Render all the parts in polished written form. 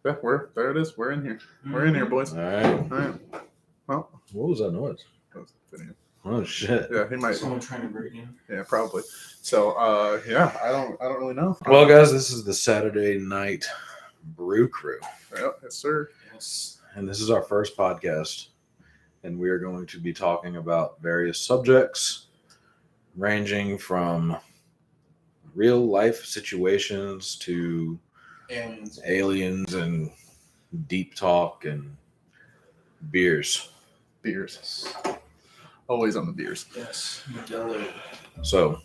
Yeah, there it is. We're in here. We're in here, boys. All right. All right. Well, what was that noise? That was video. Oh shit. Yeah, he might. Someone trying to break in. Yeah, probably. So, yeah, I don't really know. Well, guys, this is the Saturday night Brew Crew. Yeah, yes, sir. Yes. And this is our first podcast. And we are going to be talking about various subjects, ranging from real life situations to aliens and deep talk and beers. Beers. Always on the beers. Yes. Modelo. So,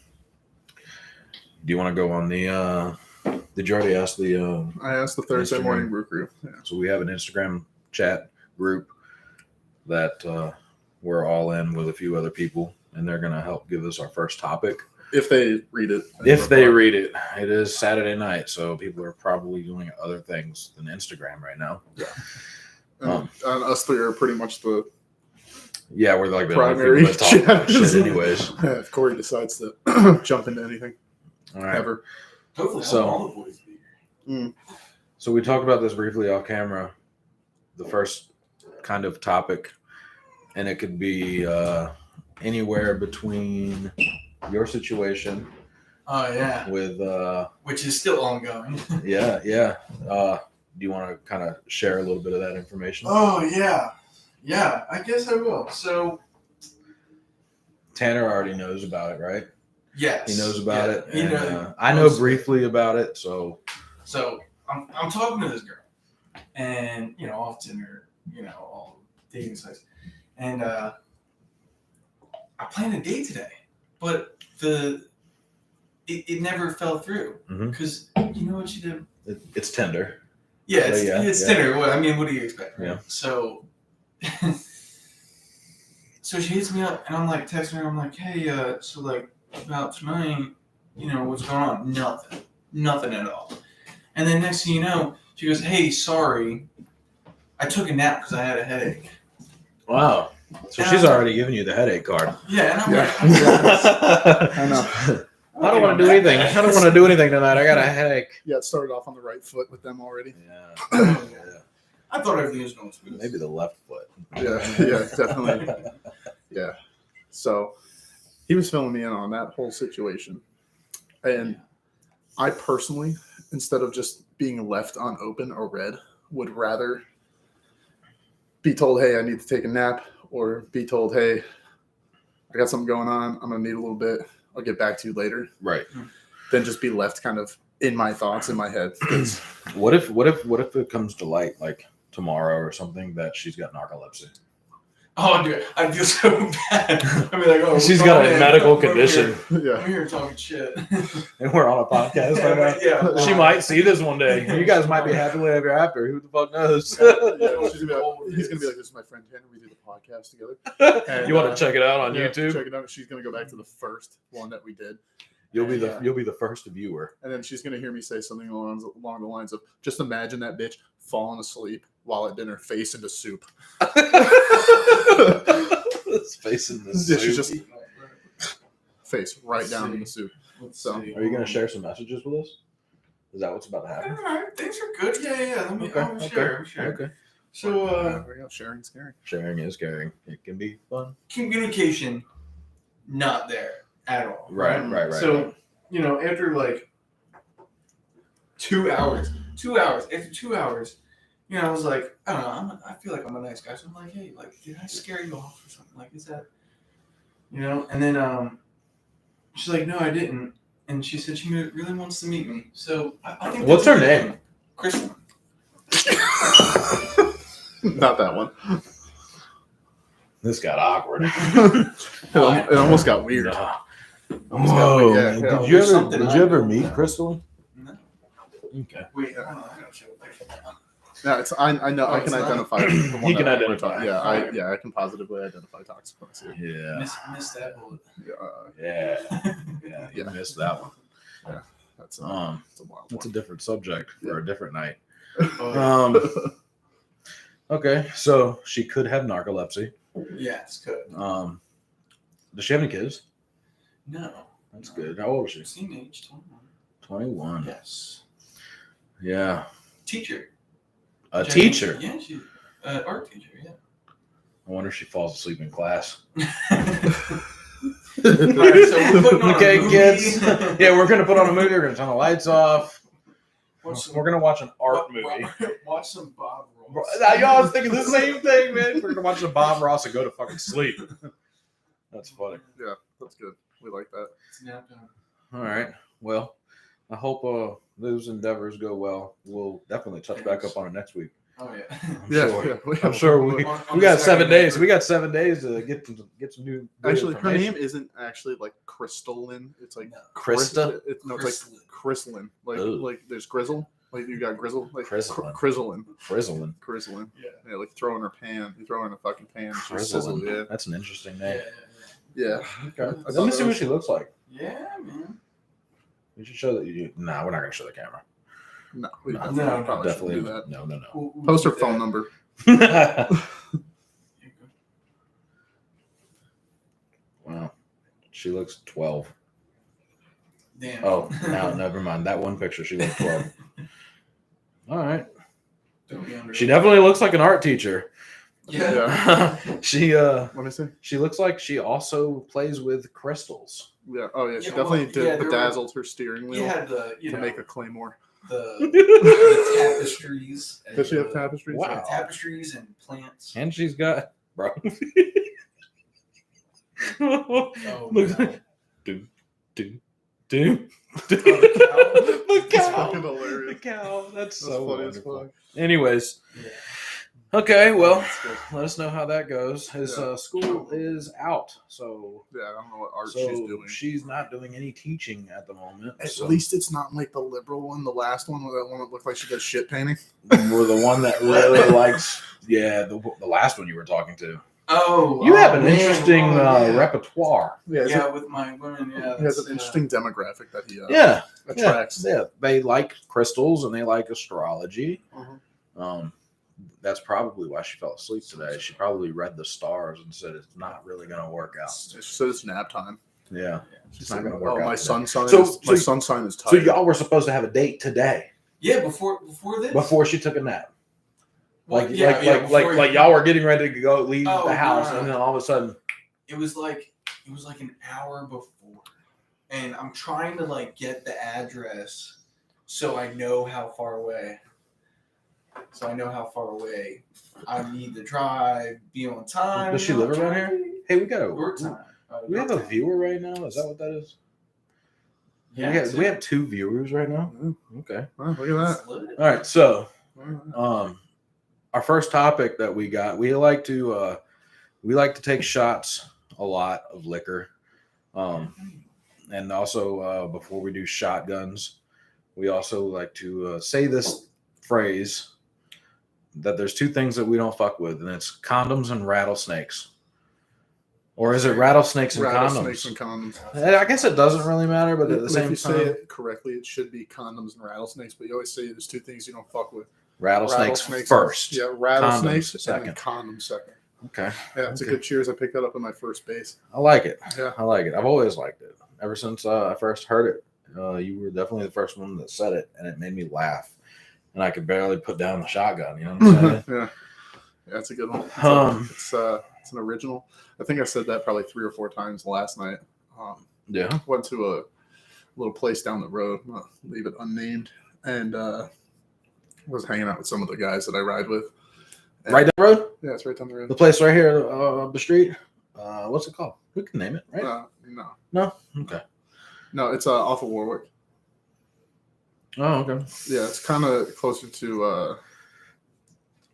do you want to go on the? Did you already ask the? I asked the Thursday Instagram. morning Brew Crew. Yeah. So we have an Instagram chat group that we're all in with a few other people, and they're gonna help give us our first topic. If they read it. If they read it, it is Saturday night, so people are probably doing other things than Instagram right now. Yeah. And us three are pretty much the we're like the primary only people that talk shit anyways. Yeah, if Corey decides to jump into anything. All right. Ever. Hopefully, So- all the boys be here. So we talked about this briefly off camera. The first kind of topic, and it could be anywhere between your situation Oh yeah. with Which is still ongoing. do you want to kind of share a little bit of that information? Oh yeah. Yeah, I guess I will. So Tanner already knows about it, right? yes. He knows about Yeah, it. he And, knows. I know briefly about it, so So I'm talking to this girl, and off Tinder, all dating sites, and I planned a date today, but it never fell through because you know what she did? it's tender. Yeah, it's Tinder. What do you expect? Right? Yeah. So she hits me up, and I'm like texting her. I'm like, hey, so like about tonight, what's going on? Nothing at all. And then next thing you know, she goes, hey, sorry, I took a nap because I had a headache. Wow. So And she's I was already giving you the headache card. Yeah, and I'm Yeah. like, I know. I don't want to do anything. I don't want to do anything tonight. I got a headache. Yeah, it started off on the right foot with them already. Yeah. I thought everything was going smooth. Maybe the left foot. Yeah, definitely. Yeah. So he was filling me in on that whole situation. And I personally, instead of just being left unopen or read, would rather be told, hey, I need to take a nap, or be told, hey, I got something going on. I'm going to need a little bit. I'll get back to you later. Right. Then just be left kind of in my thoughts, in my head. What if it comes to light, like tomorrow or something, that she's got narcolepsy? Oh, dude, I feel so bad. I mean, like, oh, She's we're got a going in. medical We're condition. here- Yeah. I'm here talking shit. And we're on a podcast right now. Yeah. She might see this one day. You guys might be happily ever after. Who the fuck knows? Yeah, he's gonna be like, this is my friend Tanner. We do the podcast together. And, You want to check it out on yeah, YouTube? Check it out. She's gonna go back to the first one that we did, You'll be the first viewer. and then she's gonna hear me say something along the lines of, "Just imagine that bitch falling asleep while at dinner, face into soup." It's facing the Yeah, she's soup. just face right down in the soup. So, Are you gonna share some messages with us? Is that what's about to happen? All right, things are good. Yeah. Let me share. Okay. So, there we go. Sharing's scary. Sharing is caring. It can be fun. communication not there at all. Right. So, after like 2 hours, after 2 hours, I was like, I don't know, I feel like I'm a nice guy. So I'm like, hey, like, did I scare you off or something? Like, is that, And then she's like, no, I didn't. And she said she really wants to meet me. So I think. What's her name? Kristen. Not that one. This got awkward. It almost got weird. Nah. Almost got Whoa. weird. Yeah. Did you ever meet Crystal? No. Okay. Wait, hold on, I gotta show a picture. No, it's I know Oh, I can it's not. identify. the one He can that we're identify. talking- Yeah, I can positively identify toxic when I see it. Yeah. Missed that bullet. Yeah. Yeah. You missed that one. That's It's it's a wild a one. different subject for a different night. Oh, Okay, so she could have narcolepsy. yes, good. Does she have any kids? No. That's good. How old is she? Teenage 21. 21. Yes. Yeah. Teacher. A teacher. Yeah, she's an art teacher. Yeah. I wonder if she falls asleep in class. All right, so we're putting on Okay, a movie. kids. Yeah, we're gonna put on a movie. We're gonna turn the lights off. We're gonna watch an art movie. Watch some Bob Ross. Y'all was thinking the same thing, man. We're gonna watch some Bob Ross and go to fucking sleep. That's funny. Yeah, that's good. We like that. It's nap time. All right. Well, I hope those endeavors go well. We'll definitely touch back up on it next week. Oh yeah. I'm sure we got 7 days. We got 7 days to get some new. Actually, her information. name isn't actually like Crystalline. It's like Krista? It's like Chrysalin. Like there's Grizzle. Like you got Grizzle. Like Chrysalin. Chrysalin. Frizzling. Yeah, like throw in her pan. You throw her in a fucking pan. She Frizzling. sizzles, yeah. That's an interesting name. Yeah. Okay. Let me see what she looks like. Yeah, man. We should show that you. Nah, we're not gonna show the camera. No, we No, probably Definitely shouldn't do that. No. We'll Post her do phone that. number. Wow, she looks 12. Damn. Oh, no, never mind. That one picture, she looks 12. All right. Don't be under- She definitely looks like an art teacher. Yeah. She Let me see. she looks like she also plays with crystals. Yeah. Oh yeah. She Yeah, well, definitely yeah, there were- bedazzled her steering wheel You had the to make a claymore. the tapestries. Does she have and, tapestries? Wow. yeah, tapestries and plants. And she's got bro. Oh, Look, wow. do. the The It's cow. fucking hilarious. The cow. That's That's so funny as wonderful. fuck. Anyways, Yeah. okay. Well, That's good. let us know how that goes. His Yeah. School is out, so Yeah, I don't know what art so she's doing. she's not doing any teaching at the moment. At so least it's not like the liberal one, the last one, where that one that looked like she does shit painting. we're the one that really likes. Yeah, the last one you were talking to. Oh, You have an man. interesting Oh, yeah. repertoire. Yeah, Yeah, with my women. Yeah, he has that's, an interesting demographic that he Yeah, attracts. yeah. They like crystals and they like astrology. Mhm. That's probably why she fell asleep today. She probably read the stars and said it's not really going to work out. She said it's nap time. Yeah, She's it's not like, going to work out. my today. sun sign. So- My so- sun sign is So tired. y'all were supposed to have a date today Yeah, before this. before she took a nap. Well, Like before- like y'all were getting ready to go leave Oh, the house, no. and then all of a sudden, It was like an hour before, and I'm trying to like get the address so I know how far away. So I know how far away I need to drive, be on time. Does she live around here? Hey, we got Work a time. we have a viewer right now. Is that what that is? Yeah, we have 2 viewers right now. Okay. Oh, look at that. All right. So, Oh, our first topic that we got, we like to take shots a lot of liquor, and also before we do shotguns, we also like to say this phrase that there's 2 things that we don't fuck with, and it's condoms and rattlesnakes. Or is it rattlesnakes and Rattlesnakes condoms? and condoms. I guess it doesn't really matter, but at the If same you say time, it correctly, it should be condoms and rattlesnakes. But you always say there's 2 things you don't fuck with. rattlesnakes Rattlesnakes first. Yeah, rattlesnakes Condoms and then condoms second. Okay. Yeah, it's Okay. a good cheers. I picked that up in my first base. I like it. Yeah. I like it. I've always liked it. Ever since I first heard it, you were definitely the first one that said it, and it made me laugh. And I could barely put down the shotgun. You know what I'm saying? Yeah, that's a good one. It's an original. I think I said that probably 3 or 4 times last night. Yeah. Went to a little place down the road, I'll leave it unnamed, and was hanging out with some of the guys that I ride with. And- Right down the road? Yeah, it's right down the road. The place right here up the street? What's it called? We can name it, right? No, No? Okay. no, it's off of Warwick. Oh, okay. Yeah, it's kind of closer to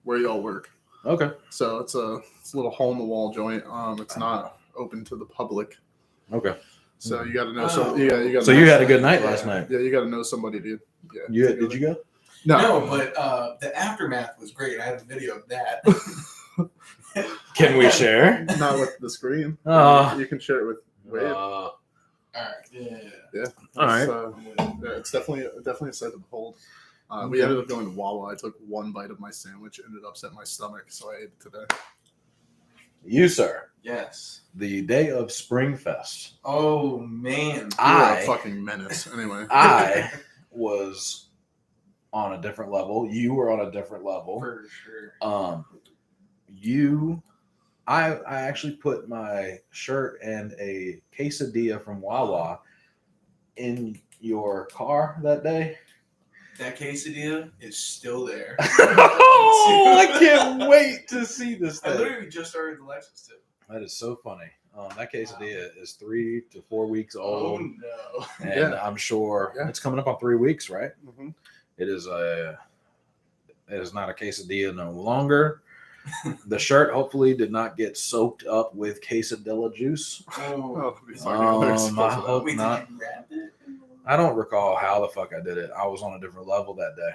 where y'all work. Okay. So it's a little hole in the wall joint. It's not open to the public. Okay. So you got to know Oh. some. Yeah, you got. So you had a good night last night. Yeah, you got to know somebody, dude. Yeah. Did you go? No, but the aftermath was great. I had a video of that. Can we share? Not with the screen. Oh. You can share it with Wade. All right. Yeah. Yeah. All right. Yeah, it's definitely a sight to behold. We ended up going to Wawa. I took 1 bite of my sandwich, ended up upset my stomach, so I ate it today. You, sir. Yes. The day of Springfest. Oh man. You're a fucking menace. Anyway. I was on a different level. You were on a different level. For sure. I actually put my shirt and a quesadilla from Wawa in your car that day. That quesadilla is still there. Oh, I can't wait to see this I thing. literally just started the Lexus too. That is so funny. That quesadilla is 3 to 4 weeks Oh old, no. and Yeah. I'm sure Yeah. it's coming up on 3 weeks, right? Mm-hmm. It is not a quesadilla no longer. The shirt hopefully did not get soaked up with quesadilla juice. Oh. I hope Wait, not. did you wrap it? I don't recall how the fuck I did it. I was on a different level that day.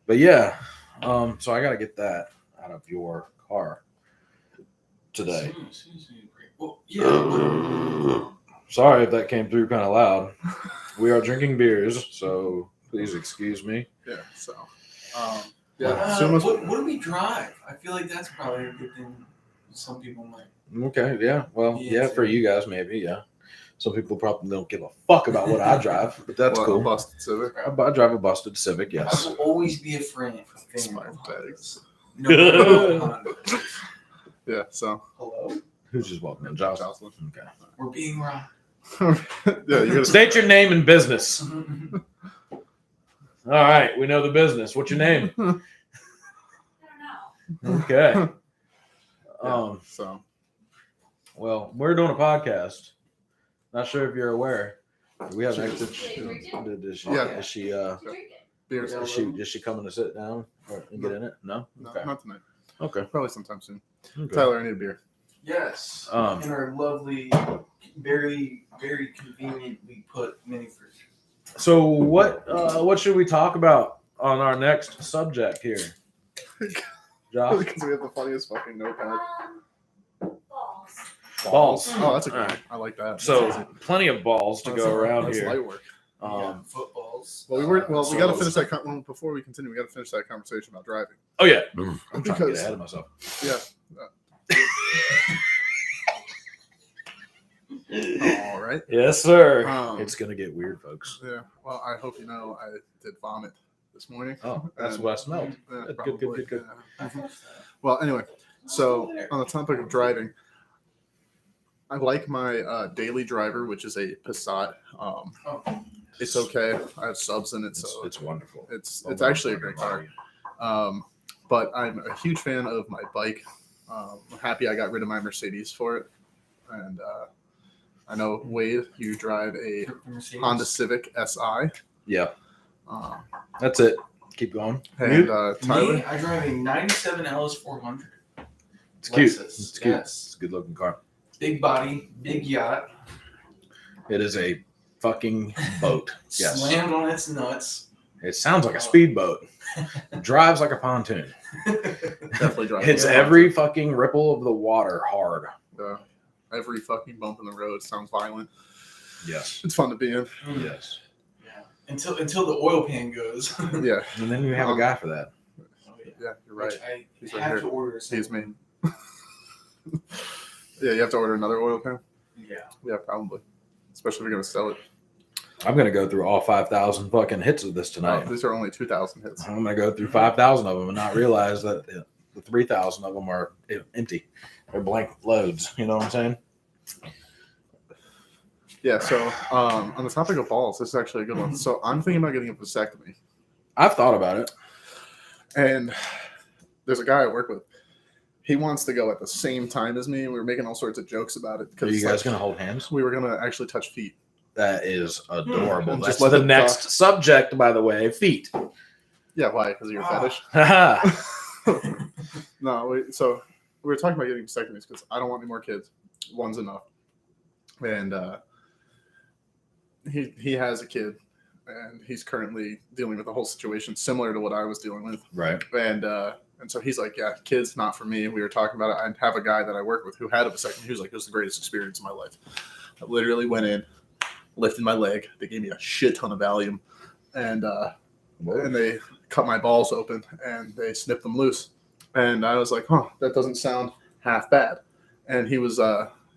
But yeah, so I got to get that out of your car today. Well, yeah. Sorry if that came through kind of loud. We are drinking beers, so please excuse me. Yeah. So. Yeah. What do we drive? I feel like that's probably a good thing. Some people might. Okay, yeah. Well, Yeah, for you guys, maybe, yeah. Some people probably don't give a fuck about what I drive, but that's Well, cool. Busted Civic. I drive a busted Civic, yes. I will always be a fan of Smart bags. No, Honda. Yeah. So. Hello? Who's just walking in? Jocelyn. Okay. We're being robbed. Yeah. You gotta State your name and business. All right, we know the business. What's your name? I don't know. Okay. So. Well, we're doing a podcast. Not sure if you're aware. We have extra. Yeah. Is she? Did you drink it? Beers. Is she coming to sit down and get in it? No. No, Okay. not tonight. Okay. Probably sometime soon. Okay. Tyler, I need a beer. Yes. Um, In our lovely, very, very conveniently put mini fridge. So what should we talk about on our next subject here? Josh? Because we have the funniest fucking notepad. Balls. Balls. Oh, that's a good All right. one. I like that. So That's easy. plenty of balls to go around That's here. light work. Footballs. Well, we So- got to finish that. Before we continue, we got to finish that conversation about driving. Oh yeah, I'm trying to get Because- ahead of myself. Yeah. All right. Yes, sir. Um, It's gonna get weird, folks. Yeah. Well, I hope you know I did vomit this morning. Oh, that's And- what I smelled. Yeah, Good, probably, good. yeah. Well, anyway, so on the topic of driving, I like my daily driver, which is a Passat. It's okay. I have subs in it, so It's wonderful. it's actually a great car. But I'm a huge fan of my bike. I'm happy I got rid of my Mercedes for it. And I know, Wade, you drive a Honda Civic SI. Yeah, Um, that's it. Keep going. and Tyler, Me, I drive a 97 LS 400. It's cute. Lexus. It's cute. Yes. It's a good looking car. Big body, big yacht. It is a fucking boat. Yes. Slammed on its nuts. It sounds like a speedboat. Drives like a pontoon. definitely driving. It's every fucking ripple of the water hard. Every fucking bump in the road sounds violent. Yes. It's fun to be in. Yes. Yeah. Until the oil pan goes. Yeah, And then you have a guy for that. yeah, you're right. Which I He's right have here. to order. He's me. Yeah, you have to order another oil pan. Yeah. Yeah, probably. Especially if you're gonna sell it. I'm gonna go through all 5,000 fucking hits of this tonight. These are only 2,000 hits. I'm gonna go through 5,000 of them and not realize that the 3,000 of them are empty. They're blank loads. You know what I'm saying? Yeah. So on the topic of balls, this is actually a good one. So I'm thinking about getting a vasectomy, I've thought about it. and there's a guy I work with. He wants to go at the same time as me. We were making all sorts of jokes about it Are you because guys gonna hold hands? we were gonna actually touch feet. That is adorable. And That's just let the them next subject, by the way. Feet. Yeah, why? Because of your Ah. fetish? Haha. No, so we were talking about getting vasectomies because I don't want any more kids. One's enough. And he has a kid, and he's currently dealing with the whole situation similar to what I was dealing with. Right. And so he's like, yeah, kids, not for me. We were talking about it. I have a guy that I work with who had a vasectomy. He was like, it was the greatest experience of my life. I literally went in, lifted my leg. They gave me a shit ton of Valium, and they cut my balls open and they snipped them loose. And I was like, huh, that doesn't sound half bad. And he was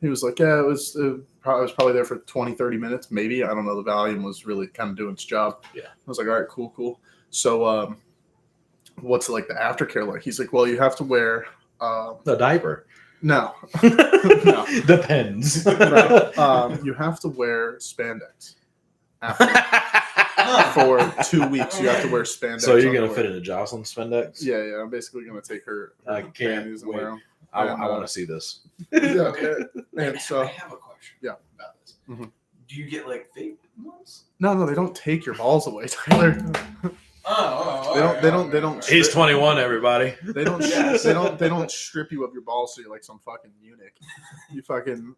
He was like, yeah, it was probably there for 20, 30 minutes, maybe. I don't know. The Valium was really kind of doing its job. Yeah. I was like, all right, cool. So, what's like the aftercare like? He's like, well, you have to wear The diaper. no. No. Depends. No. You have to wear spandex after. For 2 weeks, you have to wear spandex. So you're gonna underwear. fit into Jocelyn's spandex? Yeah. I'm basically gonna take her I can't panties and wait. wear them. I And, want to see this. Yeah, Okay. and so I have a question. Yeah. About this. Mhm. Do you get like fake ones? no, they don't take your balls away, Tyler. They don't. He's 21, everybody. They don't. Yes. They don't strip you of your balls so you're like some fucking eunuch. You fucking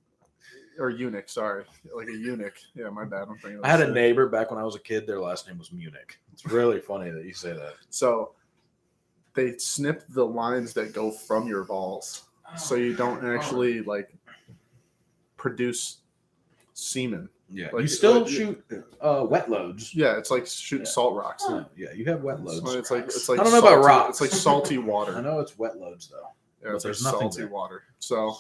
or eunuch. Sorry, like a eunuch. Yeah, my bad. I'm thinking. I had a neighbor back when I was a kid. Their last name was Munich. It's really funny that you say that. So they snip the lines that go from your balls, so you don't actually like produce semen. Yeah, Like, you still like, shoot wet loads. Yeah, it's like shooting Yeah. salt rocks. Yeah, you have wet loads. So it's like I don't know about salty- rocks. It's like salty I water. know it's wet loads though. Yeah, but it's like there's nothing salty there. water. So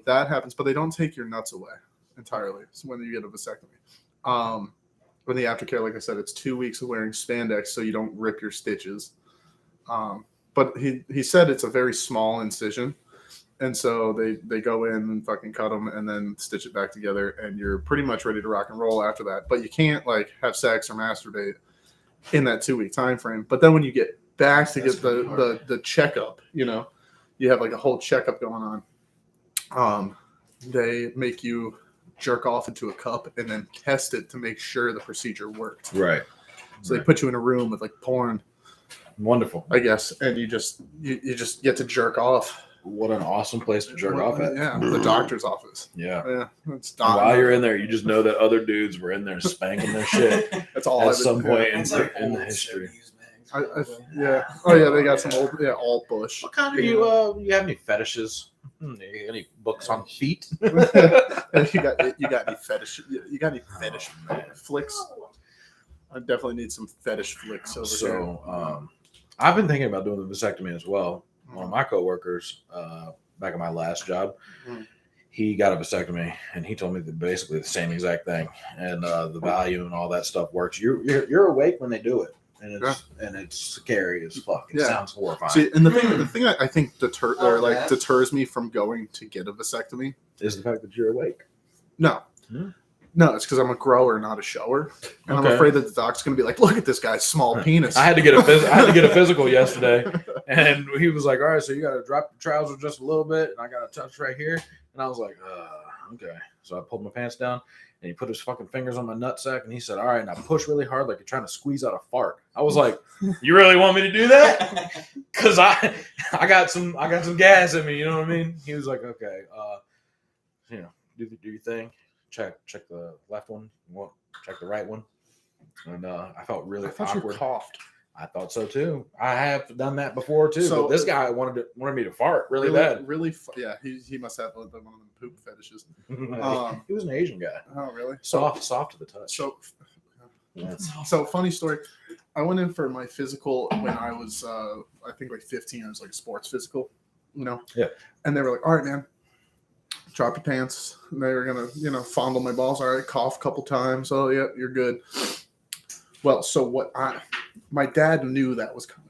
that happens, but they don't take your nuts away entirely. So when you get a vasectomy, when the aftercare, like I said, it's 2 weeks of wearing spandex so you don't rip your stitches. But he said it's a very small incision, and so they go in and fucking cut them and then stitch it back together, and you're pretty much ready to rock and roll after that. But you can't like have sex or masturbate in that 2 week time frame. But then when you get back to That's get pretty hard. the checkup, you have like a whole checkup going on. They make you jerk off into a cup and then test it to make sure the procedure worked. Right. So they put you in a room with like porn, Wonderful. I guess, and you just get to jerk off. What an awesome place to jerk off at. Yeah, the doctor's office. Yeah. Yeah, it's And while you're in there, you just know that other dudes were in there spanking their shit That's all. at I've some been- point yeah. It's like in the old history. 70s mags, I, probably. yeah. Oh yeah, they got some old alt bush. What kind of you have any fetishes? Any books on feet? you got any fetish? You got any fetish flicks? I definitely need some fetish flicks over here. So I've been thinking about doing the vasectomy as well. One of my coworkers, back at my last job, Mhm. he got a vasectomy, and he told me basically the same exact thing. And the value and all that stuff works. You're awake when they do it, and it's scary as fuck. It Yeah. sounds horrifying. See, and the thing I think Yeah. deters me from going to get a vasectomy. Is the fact that you're awake? No. Hmm. No, it's because I'm a grower, not a shower, and I'm Okay. afraid that the doc's going to be like, "Look at this guy's small penis." I had to get a physical yesterday, and he was like, "All right, so you got to drop your trousers just a little bit, and I got to touch right here." And I was like, "Okay." So I pulled my pants down, and he put his fucking fingers on my nutsack, and he said, "All right," and I pushed really hard, like you're trying to squeeze out a fart. I was like, "You really want me to do that?" Because I got some gas in me. You know what I mean? He was like, "Okay, do your thing. Check the left one. Check the right one." And I felt really I thought you awkward. coughed. I thought so too. I have done that before too. So- but this guy wanted me to fart really bad. Yeah, he must have one of them poop fetishes. He was an Asian guy, Oh, really? soft to the touch. So, That's- so funny story. I went in for my physical when I was, I think like 15. It was like a sports physical, Yeah. And they were like, "All right, man, drop your pants." And they were gonna, fondle my balls. "All right, cough a couple times. Oh, yeah, you're good." Well, so my dad knew that was coming.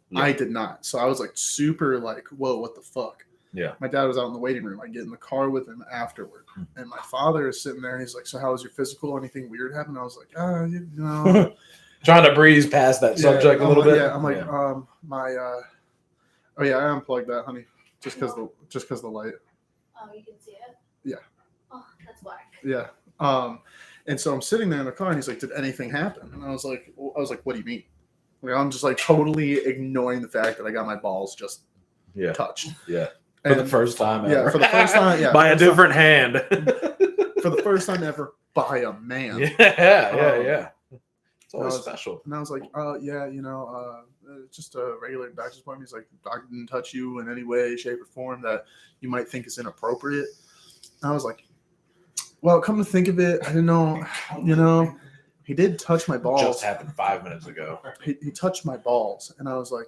Yeah. I did not. So I was like super like, "Whoa, what the fuck?" Yeah. My dad was out in the waiting room. I get in the car with him afterward, and my father is sitting there. And he's like, "So how was your physical? Anything weird happened?" I was like, you know. Trying to breeze past that subject a little bit. Yeah, I'm like, oh yeah, I unplugged that, honey, just because the light. Oh, you can see it? Yeah. Oh, that's whack. Yeah. And so I'm sitting there in the car, and he's like, "Did anything happen?" And I was like, "What do you mean?" Like, I'm just like totally ignoring the fact that I got my balls just Yeah. touched. Yeah. For the first time ever. Yeah, for the first time. Yeah, By a different hand. for the first time ever by a man. Yeah. It's always No, special. And I was like, yeah, just a regular doctor's appointment. He's like, "Doctor didn't touch you in any way, shape, or form that you might think is inappropriate." And I was like, well, come to think of it, I didn't know, he did touch my balls. Just happened 5 minutes ago. He touched my balls. And I was like,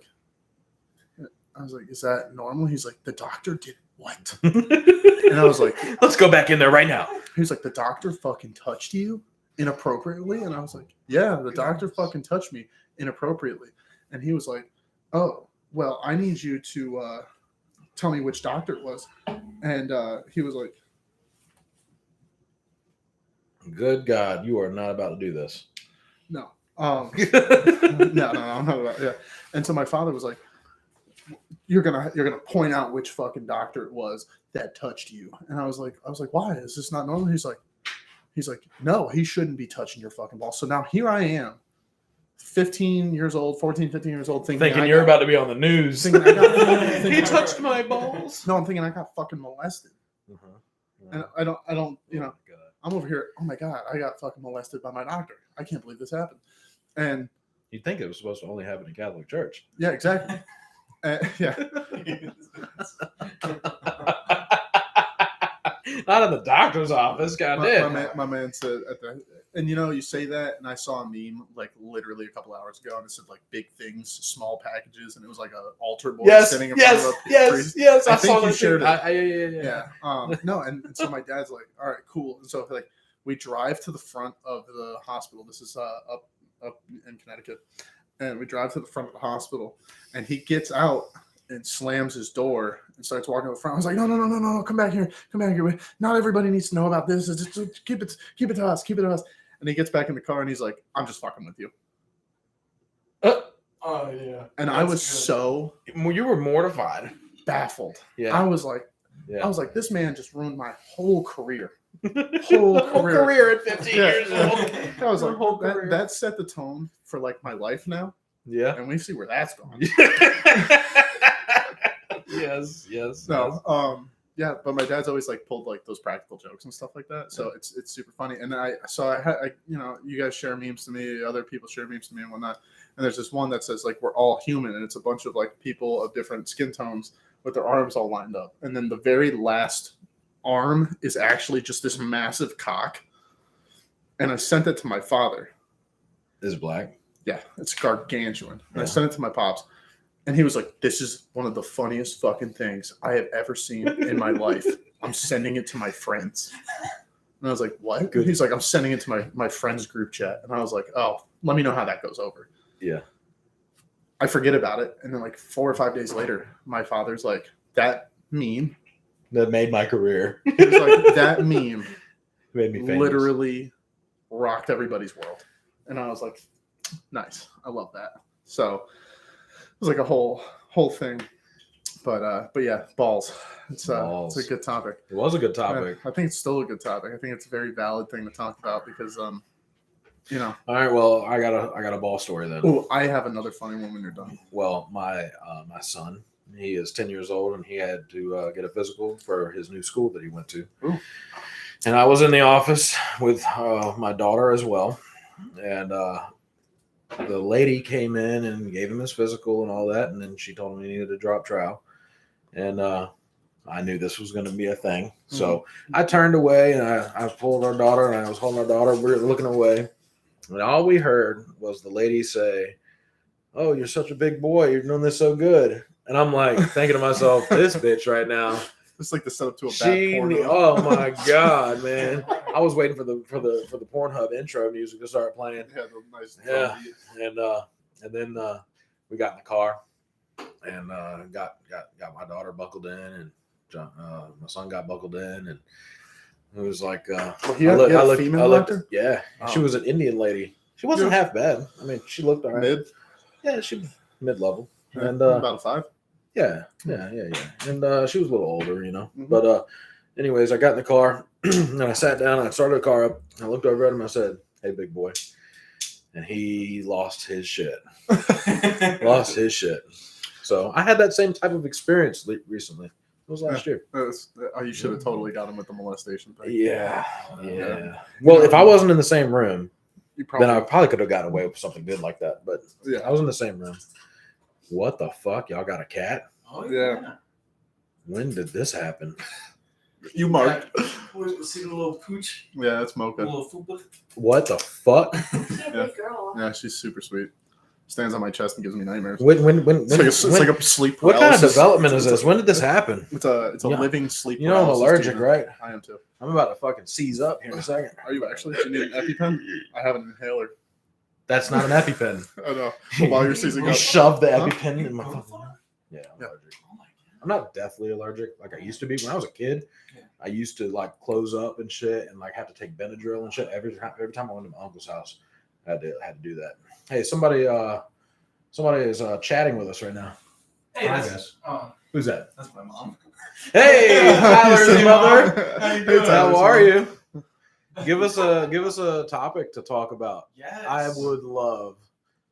is that normal? He's like, "The doctor did what? And I was like, let's go back in there right now. he was like, the doctor fucking touched you inappropriately? And I was like, yeah, the doctor fucking touched me inappropriately. And he was like, oh, well, I need you to tell me which doctor it was. And he was like, Good God, you are not about to do this. no. No, I'm not about, yeah. And so my father was like, you're gonna point out which fucking doctor it was that touched you. And I was like, why? Is this not normal? He's like, no, he shouldn't be touching your fucking ball. So now here I am, 15 years old, thinking You're about to be on the news. thinking He touched my balls. No, I'm thinking I got fucking molested. Uh-huh. And I don't, you know, God. I'm over here, oh my God, I got fucking molested by my doctor. I can't believe this happened. And You'd think it was supposed to only happen in Catholic Church. yeah, exactly. Yeah. Not in the doctor's office, goddamn. My man said and you know, you say that, and I saw a meme like literally a couple hours ago, and it said like big things, small packages, and it was like a altar boy sitting in front of a priest. Yes. I think you shared it. Yeah. No, and so my dad's like, all right, cool. And so like we drive to the front of the hospital. This is up in Connecticut, and we drive to the front of the hospital, and he gets out and slams his door and starts walking to the front. I was like, no, come back here. Not everybody needs to know about this. Just keep it to us. And he gets back in the car and he's like, I'm just fucking with you. Oh yeah. And I was so You were mortified. baffled. Yeah. I was like, this man just ruined my whole career. Whole career at 15 years old. I was like, Whole career. that set the tone for like my life now. Yeah. And we see where that's going. Yes. No, yeah, but my dad's always like pulled like those practical jokes and stuff like that, so it's super funny. And I you know, you guys share memes to me, other people share memes to me and whatnot. And there's this one that says like we're all human, and it's a bunch of like people of different skin tones with their arms all lined up, and then the very last arm is actually just this massive cock. And I sent it to my father. Is it black? Yeah, it's gargantuan. And I Yeah. sent it to my pops. And he was like, this is one of the funniest fucking things I have ever seen in my life. I'm sending it to my friends. And I was like, what? Good. He's like, I'm sending it to my friends group chat. And I was like, oh, let me know how that goes over. Yeah. I forget about it. And then like 4 or 5 days later, my father's like, that meme. That made my career. He was like, that meme Made me famous. literally rocked everybody's world. And I was like, nice. I love that. So it was like a whole thing. But yeah, balls. It's a good topic. It was a good topic. I think it's still a good topic. I think it's a very valid thing to talk about because you know. All right, well, I got a ball story then. Oh, I have another funny one when you're done. Well, my son, he is 10 years old, and he had to get a physical for his new school that he went to. Ooh. And I was in the office with my daughter as well, and the lady came in and gave him his physical and all that, and then she told him he needed to drop trowel, and I knew this was going to be a thing, so I turned away and I pulled our daughter, and I was holding our daughter. We were looking away, and all we heard was the lady say, "Oh, you're such a big boy. You're doing this so good." And I'm like thinking to myself, this bitch right now. It's like the setup to a bad porno. Oh my God, man. I was waiting for the Pornhub intro music to start playing. Yeah, the nice And then we got in the car and got my daughter buckled in, and my son got buckled in, and it was like you had a female doctor? Yeah. Oh. She was an Indian lady. She wasn't half bad. I mean, she looked all right. Mid? Yeah, she was mid-level. And about a 5. Yeah. And she was a little older, you know. Mhm. But anyways, I got in the car and I sat down and I started the car up. And I looked over at him and I said, "Hey, big boy." And he lost his shit. So I had that same type of experience recently. It was last year. You should have totally got him with the molestation thing. Yeah. Well, if I wasn't in the same room, You then I probably could have gotten away with something good like that. But yeah. I was in the same room. What the fuck? Y'all got a cat? Oh Yeah. When did this happen? You marked. See the little pooch, Yeah, that's the Mocha. little fupa. What the fuck? She's a Yeah. big girl. Yeah, she's super sweet. Stands on my chest and gives me nightmares. It's like a sleep what kind of paralysis. development is this? When did this happen? It's a Yeah. living sleep. You know I'm paralysis allergic, demon. right? I am too. I'm about to fucking seize up here in a second. Are you actually? Do you need an EpiPen? I have an inhaler. That's not an EpiPen. I know. But while you're seizing You up, shove the Huh? EpiPen in my fucking mouth. Yeah, I'm allergic. Oh my god. I'm not deathly allergic like I used to be. When I was a kid, Yeah. I used to like close up and shit and like have to take Benadryl and shit every time I went to my uncle's house. I had to do that. Hey, somebody is chatting with us right now. Hey, Hi, that's, guys. oh, Who's that? that's my mom. Hey, Tyler's Hey, mother. How you Hey, doing? Tyler. How are you? Give us a topic to talk about. Yes. I would love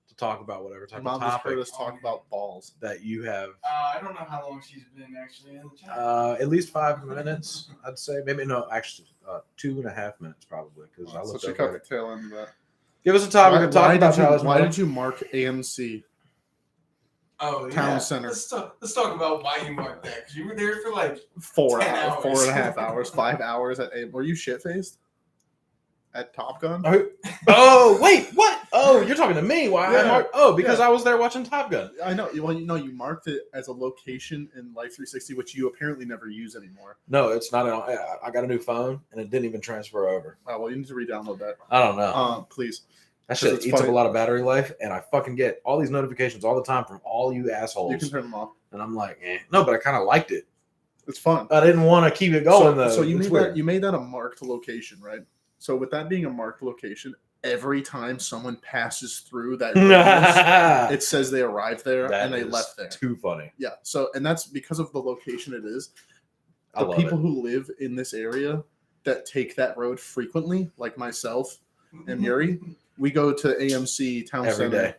to talk about whatever type Mom of just topic heard us talk about balls. that you have. I don't know how long she's been actually in the chat. At least 5 minutes, I'd say. Maybe no, actually 2.5 minutes probably because I So looked she over cut the it. tail end of that. Give us a topic to talk about. Tyler's Why mother. did you mark AMC? Oh, Town yeah. Center. Let's talk about why you marked that, because you were there for like 4 10 hours, hours. 4.5 hours, 5 hours at AM. Were you shit faced at Top Gun? Oh wait, what? Oh, you're talking to me? Why? Yeah. Because I was there watching Top Gun. I know. Well, you marked it as a location in Life 360, which you apparently never use anymore. No, it's not. I got a new phone and it didn't even transfer over. Oh, well, you need to re-download that. I don't know. Please. That shit it's eats up funny. a lot of battery life, and I fucking get all these notifications all the time from all you assholes. You can turn them off. And I'm like, no, but I kind of liked it. It's fun. I didn't want to keep it going though. So you It's made weird. that. You made that a marked location, right? So with that being a marked location, every time someone passes through that radius, it says they arrived there That and they is left there. Too funny. Yeah. So and that's because of the location it is. I The love people it. who live in this area that take that road frequently, like myself and Yuri, we go to AMC Town Every Center day.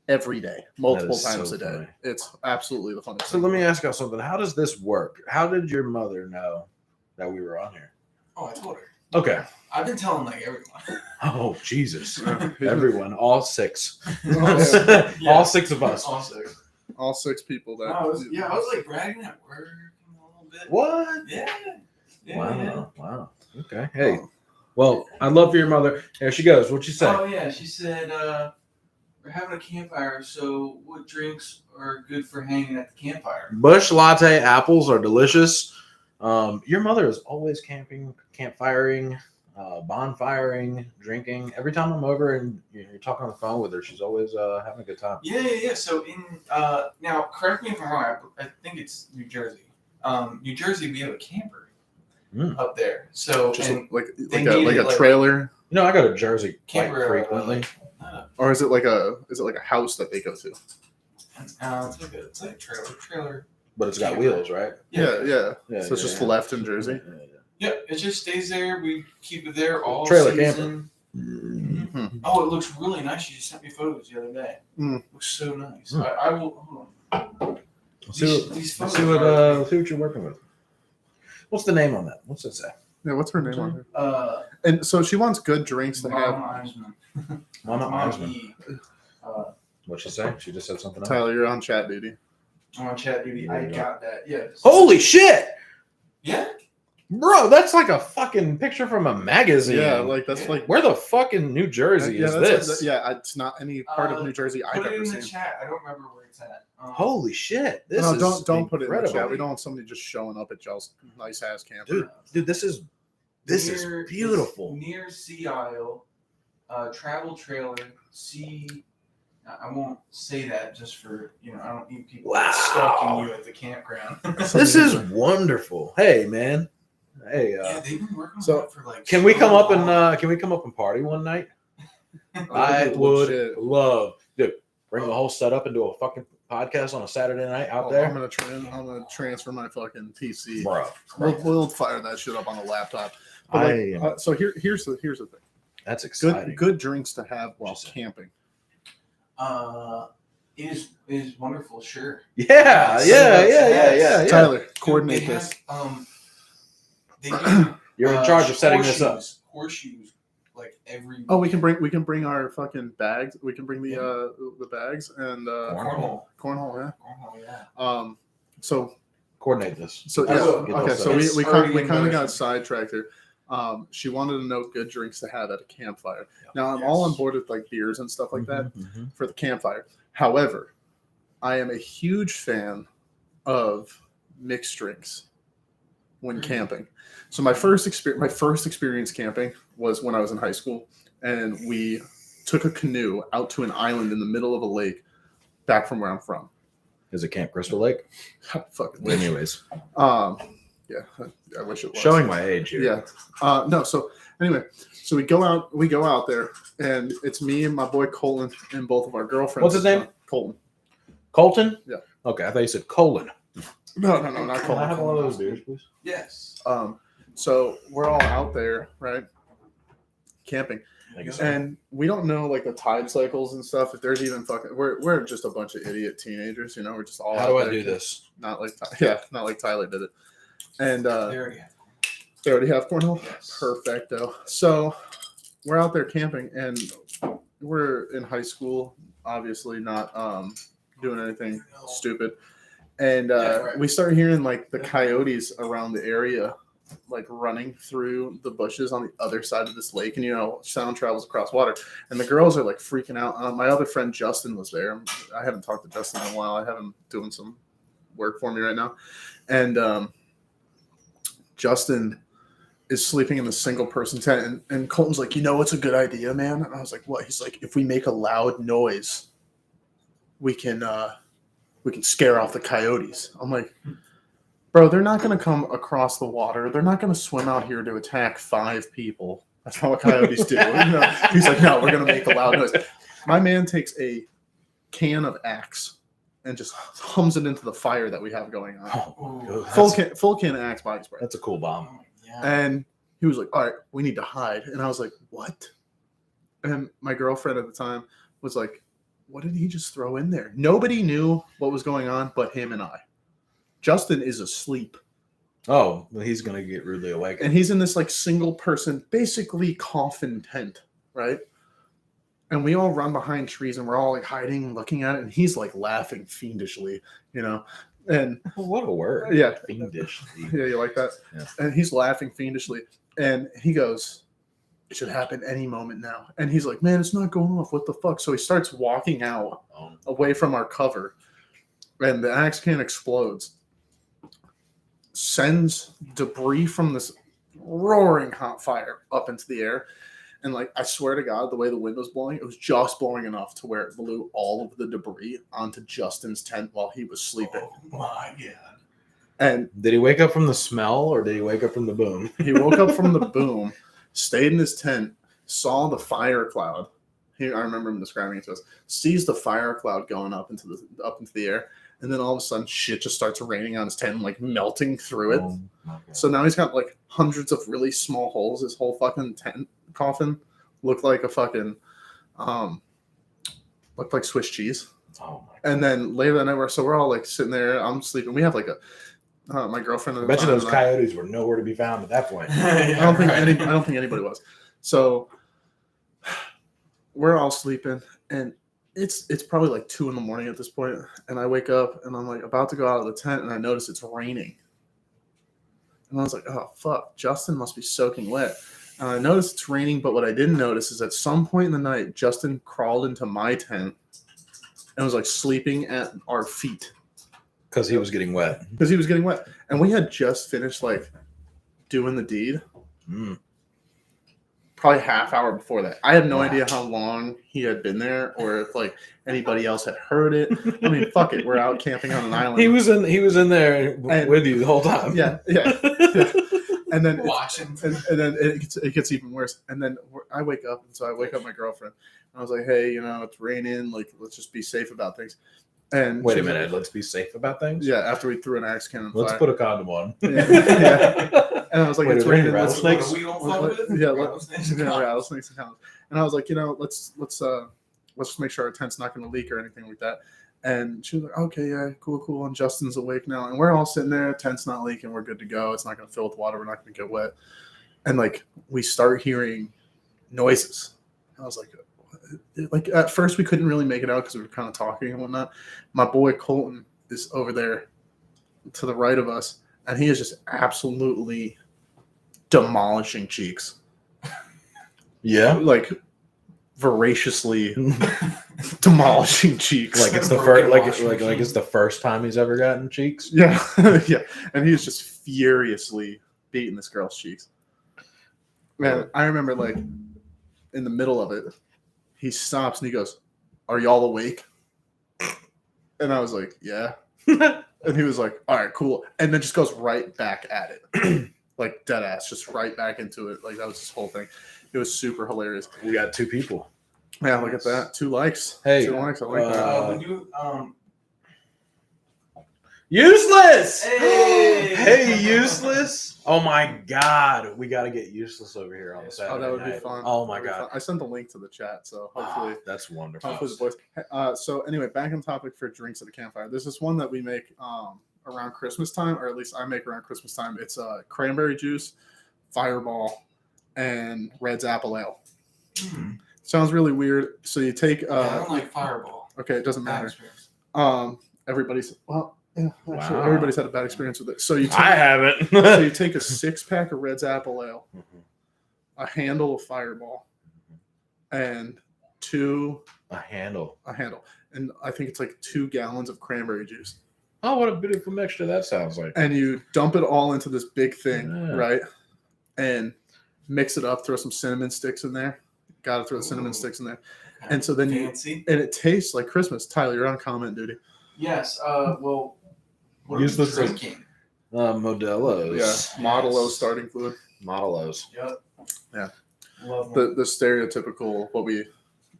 every day, multiple is so times a day. funny. It's absolutely the funniest. So thing. let me ask you something. How does this work? How did your mother know that we were on here? Oh, I told her. Okay. I've been telling like everyone. Oh Jesus! Yeah. Everyone, all six, Yeah. all six of us. All six. All 6 people that. I was like bragging at work a little bit. What? Yeah. Yeah. Wow! yeah. Wow! Okay. Hey. Well, I'd love for your mother. There she goes. What'd she say? Oh yeah, she said we're having a campfire. So what drinks are good for hanging at the campfire? Bush latte apples are delicious. Your mother is always camping, campfiring, bonfiring, drinking. Every time I'm over and you're talking on the phone with her, she's always having a good time. Yeah. So in now, correct me if I'm wrong. I think it's New Jersey. New Jersey, we have a camper up there. So Just and like they a needed, like, trailer, You know, I go to Jersey quite camper frequently. or is it like a house that they go to? It's like a trailer. But it's got camper. wheels, right? Yeah. Yeah, So it's just left in Jersey. Yeah, it just stays there. We keep it there all Trailer season. Mhm. Oh, it looks really nice. She just sent me photos the other day. Looks so nice. I will. Hold on. These photos See are- what you're working with. What's the name on that? What's it say? Yeah, what's her name on her? And so she wants good drinks to have. Mama Eisman. Mama Mom Eisman. E. What'd she say? She just said something else. Tyler, you're on chat duty. I'm on chat duty. I There you go. got that. Yeah. Holy shit! Yeah. Bro, that's like a fucking picture from a magazine. Yeah, like that's like. Where the fuck in New Jersey is that's this? it's not any part of New Jersey I've Put it ever in the seen. chat. I don't remember where it's at. Holy shit! This No, is don't put it in the incredible. chat. We don't want somebody just showing up at Jell's nice ass camper. Dude, this is Near- beautiful. it's near Sea Isle, travel trailer, sea. I won't say that just for I don't need people Wow. stalking you at the campground. This is wonderful. Hey, man. Hey, yeah, they've been working so, on it for like. can we so come up long. and party one night? Oh, I dude, would legit. love, dude. Bring the whole setup and do a fucking podcast on a Saturday night out Oh, there, I'm gonna transfer my fucking PC. bro. We'll fire that shit up on the laptop. But so here's the thing. That's exciting. Good drinks to have while She said. camping. It is wonderful. Sure. Yeah. Tyler, Dude, coordinate they this. have, they do, You're in charge of setting this up. Horseshoes, like every. Oh, we can bring our fucking bags. We can bring the bags and cornhole. cornhole. Yeah. Cornhole, yeah. So Coordinate this. So I yeah, will. okay. So It's we already in kind of got motion. sidetracked here. She wanted to know good drinks to have at a campfire. Yeah. Now I'm all on board with like beers and stuff like that for the campfire. However, I am a huge fan of mixed drinks when camping. So my first experience camping was when I was in high school, and we took a canoe out to an island in the middle of a lake back from where I'm from. Is it Camp Crystal Lake? Fucking wish. Anyways, Yeah, I wish it was. showing my age here. Yeah. No, so anyway, so we go out there, and it's me and my boy Colton and both of our girlfriends. What's his name? Colton. Colton? Yeah. Okay, I thought you said Colon. No, not Can Colton. I have one of those beers, please? Yes. So we're all out there, right? Camping. Thank you, sir. And we don't know like the tide cycles and stuff. If there's even fucking, we're just a bunch of idiot teenagers, you know. We're just all. How out do I there. do this? Not like not like Tyler did it. And There you they already have cornhole. Yes. Perfecto. So we're out there camping, and we're in high school, obviously not doing anything stupid. And right. we start hearing like the coyotes around the area, like running through the bushes on the other side of this lake. And you know, sound travels across water. And the girls are like freaking out. My other friend Justin was there. I haven't talked to Justin in a while. I have him doing some work for me right now. And Justin is sleeping in the single person tent. And Colton's like, you know what's a good idea, man? And I was like, what? He's like, if we make a loud noise, we can scare off the coyotes. I'm like, bro, they're not going to come across the water. They're not going to swim out here to attack 5 people. That's not what coyotes do. You know? He's like, no, we're going to make a loud noise. My man takes a can of Axe and just hums it into the fire that we have going on. Oh, Full can of Axe body spray. that's a cool bomb. Yeah. And he was like, all right, we need to hide. And I was like, what? And my girlfriend at the time was like, what did he just throw in there? Nobody knew what was going on but him and I. Justin is asleep. Oh, well, he's gonna get rudely awakened. And he's in this like single person, basically coffin tent, right? And we all run behind trees and we're all like hiding, looking at it. And he's like laughing fiendishly, you know? And What a word. yeah. Fiendishly. Yeah, you like that? Yeah. And he's laughing fiendishly. And he goes, it should happen any moment now. And he's like, man, it's not going off. What the fuck? So he starts walking out away from our cover. And the Axe can explodes. Sends debris from this roaring hot fire up into the air. And like, I swear to God, the way the wind was blowing, it was just blowing enough to where it blew all of the debris onto Justin's tent while he was sleeping. Oh my God. And Did he wake up from the smell or did he wake up from the boom? he woke up from the boom, stayed in his tent, saw the fire cloud. I remember him describing it to us. Sees the fire cloud going up into the air, and then all of a sudden, shit just starts raining on his tent, like melting through it. Oh, okay. So now he's got like hundreds of really small holes. His whole fucking tent coffin looked like a fucking looked like Swiss cheese. Oh my God. And then later that night, we're all like sitting there. I'm sleeping. We have like a my girlfriend. I bet you those coyotes were nowhere to be found at that point. I don't think anybody was. So we're all sleeping, and it's probably like 2 a.m. at this point, and I wake up and I'm like about to go out of the tent, and I notice it's raining, and I was like, oh fuck, Justin must be soaking wet. And I noticed it's raining, but what I didn't notice is at some point in the night, Justin crawled into my tent and was like sleeping at our feet. Because he was getting wet. Because he was getting wet. And we had just finished like doing the deed. Probably half hour before that. I had no idea how long he had been there or if like anybody else had heard it. I mean, fuck it. We're out camping on an island. He was in there with you the whole time. Yeah. And then Watching. and then it gets even worse. And then I wake up, and so I wake up my girlfriend. And I was like, hey, it's raining. Like, let's just be safe about things. And Wait a she's minute. like, let's be safe about things. yeah, after we threw an axe cannon. Let's fire. put a condom on. Yeah. And I was like, Wait, it's are there any raining. Let's rattlesnakes? We don't fuck with? yeah, Rattlesnakes and condoms. rattlesnakes and condoms. And I was like, let's just make sure our tent's not going to leak or anything like that. And she was like, okay, yeah, cool. And Justin's awake now, and we're all sitting there. Tent's not leaking. We're good to go. It's not going to fill with water. We're not going to get wet. And like we start hearing noises. I was like at first we couldn't really make it out because we were kind of talking and whatnot. My boy Colton is over there to the right of us, and he is just absolutely demolishing cheeks. Yeah. Like voraciously demolishing cheeks. Like it's the Broken first, washing like machine. it's the first time he's ever gotten cheeks. Yeah, yeah. And he was just furiously beating this girl's cheeks. Man, I remember like in the middle of it, he stops and he goes, "Are y'all awake?" And I was like, "Yeah." And he was like, "All right, cool." And then just goes right back at it. Like dead ass, just right back into it. Like that was his whole thing. It was super hilarious. We got 2 people. Yeah, look at that. 2 likes. Hey, 2 likes. I like that. When you Useless. Hey! Hey, useless. Oh my God, we got to get useless over here on Yes. Saturday Oh, that would be night. fun. Oh my That would be God. fun. I sent the link to the chat, so hopefully, That's wonderful. hopefully the boys. So anyway, back on topic for drinks at a campfire. There's this one that we make around Christmas time, or at least I make around Christmas time. It's cranberry juice, Fireball, and Red's apple ale. Sounds really weird. So you take. I don't like Fireball. Okay, it doesn't Bad matter. experience. Everybody's yeah. Actually, Wow. everybody's had a bad experience with it. So you take, I haven't. so you take a 6-pack of Red's apple ale, a handle of Fireball, and A handle. a handle, and I think it's like 2 gallons of cranberry juice, Oh, what a beautiful mixture that sounds like. and you dump it all into this big thing, Yeah. right? And mix it up. Throw some cinnamon sticks in there. Got to throw the cinnamon Ooh. sticks in there, and so then Fancy. and it tastes like Christmas. Tyler, you're on comment duty. Yes. Well, what are we Useless. drinking? Modelo's. Yeah, Model O starting fluid. Modelo's. Yep. Yeah. Love them. The stereotypical what we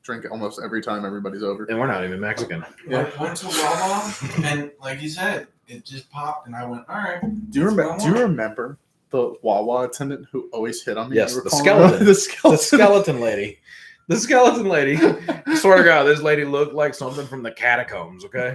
drink almost every time everybody's over. And we're not even Mexican. Yeah. Went to Wawa, and like you said, it just popped, and I went, all right. Do you remember? That's Do what I you want. remember the Wawa attendant who always hit on me? Yes, You were the calling skeleton. her- the The skeleton. skeleton lady. The skeleton lady. I swear to God, this lady looked like something from the catacombs. Okay,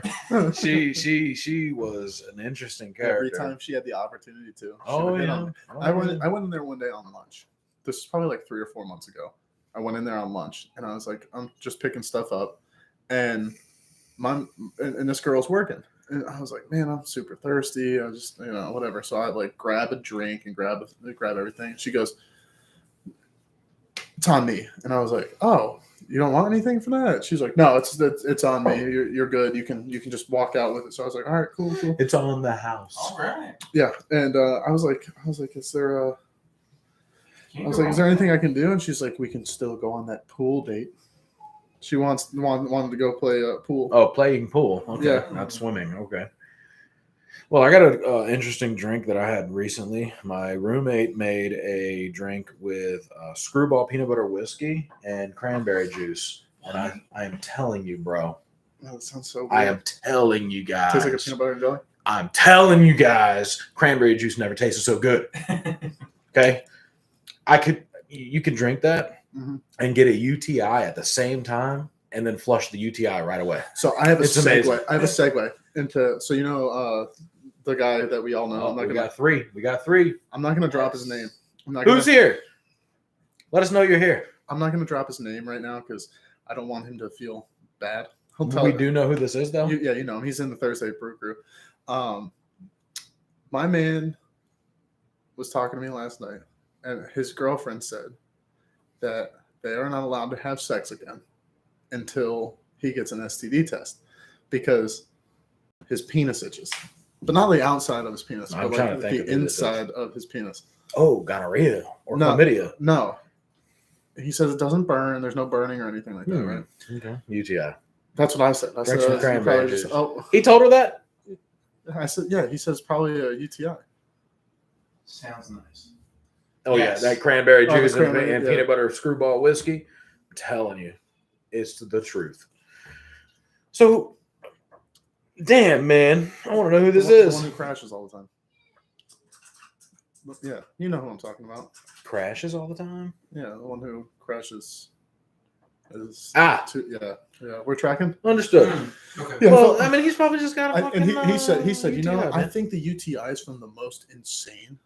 she was an interesting character. Every time she had the opportunity to. she Oh would hit on yeah. me. Oh, I went. yeah. I went in there one day on lunch. This is probably like 3 or 4 months ago. I went in there on lunch, and I was like, I'm just picking stuff up, and and this girl's working. And I was like, man, I'm super thirsty. I just, whatever. So I like grab a drink and grab everything. She goes, it's on me. And I was like, oh, you don't want anything for that? She's like, no, it's on me. You're good. You can just walk out with it. So I was like, all right, cool. It's on the house. All right. Yeah. And I was like, is there is there anything I can do? And she's like, we can still go on that pool date. She wanted to go play pool. Oh, playing pool. Okay, Yeah. not swimming. Okay. Well, I got an interesting drink that I had recently. My roommate made a drink with screwball peanut butter whiskey and cranberry juice. And I am telling you, bro. Oh, that sounds so weird. I am telling you guys. Tastes like a peanut butter and jelly. I'm telling you guys, cranberry juice never tasted so good. Okay, you could drink that Mhm. and get a UTI at the same time, and then flush the UTI right away. So I have a It's segue. amazing. I have a segue into the guy that we all know. Oh, we got three. We got three. I'm not gonna drop his name. Who's here? Let us know you're here. I'm not gonna drop his name right now because I don't want him to feel bad. He'll We do know who this is, though. You know him. He's in the Thursday Brew Crew. My man was talking to me last night, and his girlfriend said that they are not allowed to have sex again until he gets an STD test because his penis itches. But not the outside of his penis, I'm but trying like to think the of who this is. inside of his penis. Oh, gonorrhea or No. chlamydia. No. He says it doesn't burn. There's no burning or anything like that, right? Okay. UTI. That's what I said. I Drink said, some cranberry probably just- juice. oh, He told her that. I said, yeah. He says probably a UTI. Sounds nice. Oh Yes. yeah, that cranberry Oh, the juice cranberry, and yeah. peanut butter screwball whiskey. I'm telling you, it's the truth. So, damn man, I want to know who this The is. one who crashes all the time. But yeah, you know who I'm talking about. Crashes all the time. Yeah, the one who crashes. Is Ah. yeah. We're tracking. Understood. Okay. Yeah, Well, so- I mean, he's probably just got a fucking. And he said, UTI, I man. think the UTI is from the most insane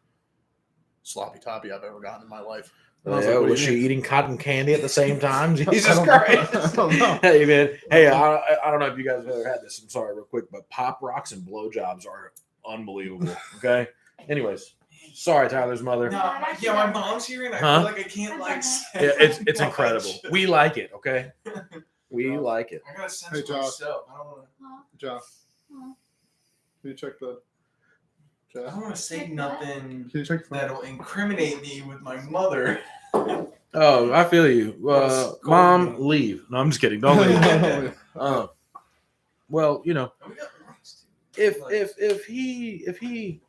sloppy toppy I've ever gotten in my life. And I was Yeah, like, what do was you she mean? eating cotton candy at the same time? Jesus I don't know. Christ! I don't know. Hey man, hey, I don't know if you guys have ever had this. I'm sorry, real quick, but pop rocks and blowjobs are unbelievable. Okay. Anyways, Sorry, Tyler's mother. No, my mom's here, and I Huh? feel like I can't like. Yeah, it's much. incredible. We like it, okay? We Yeah. like it. I gotta censor Hey, Josh. myself. I don't want Josh, Huh? can you check the to. I chat? don't want to say nothing Can you check the phone? that'll incriminate me with my mother. Oh, I feel you. Scold Mom, me. leave. No, I'm just kidding. Don't leave. Yeah. Well, you know, We got rocks, too. if he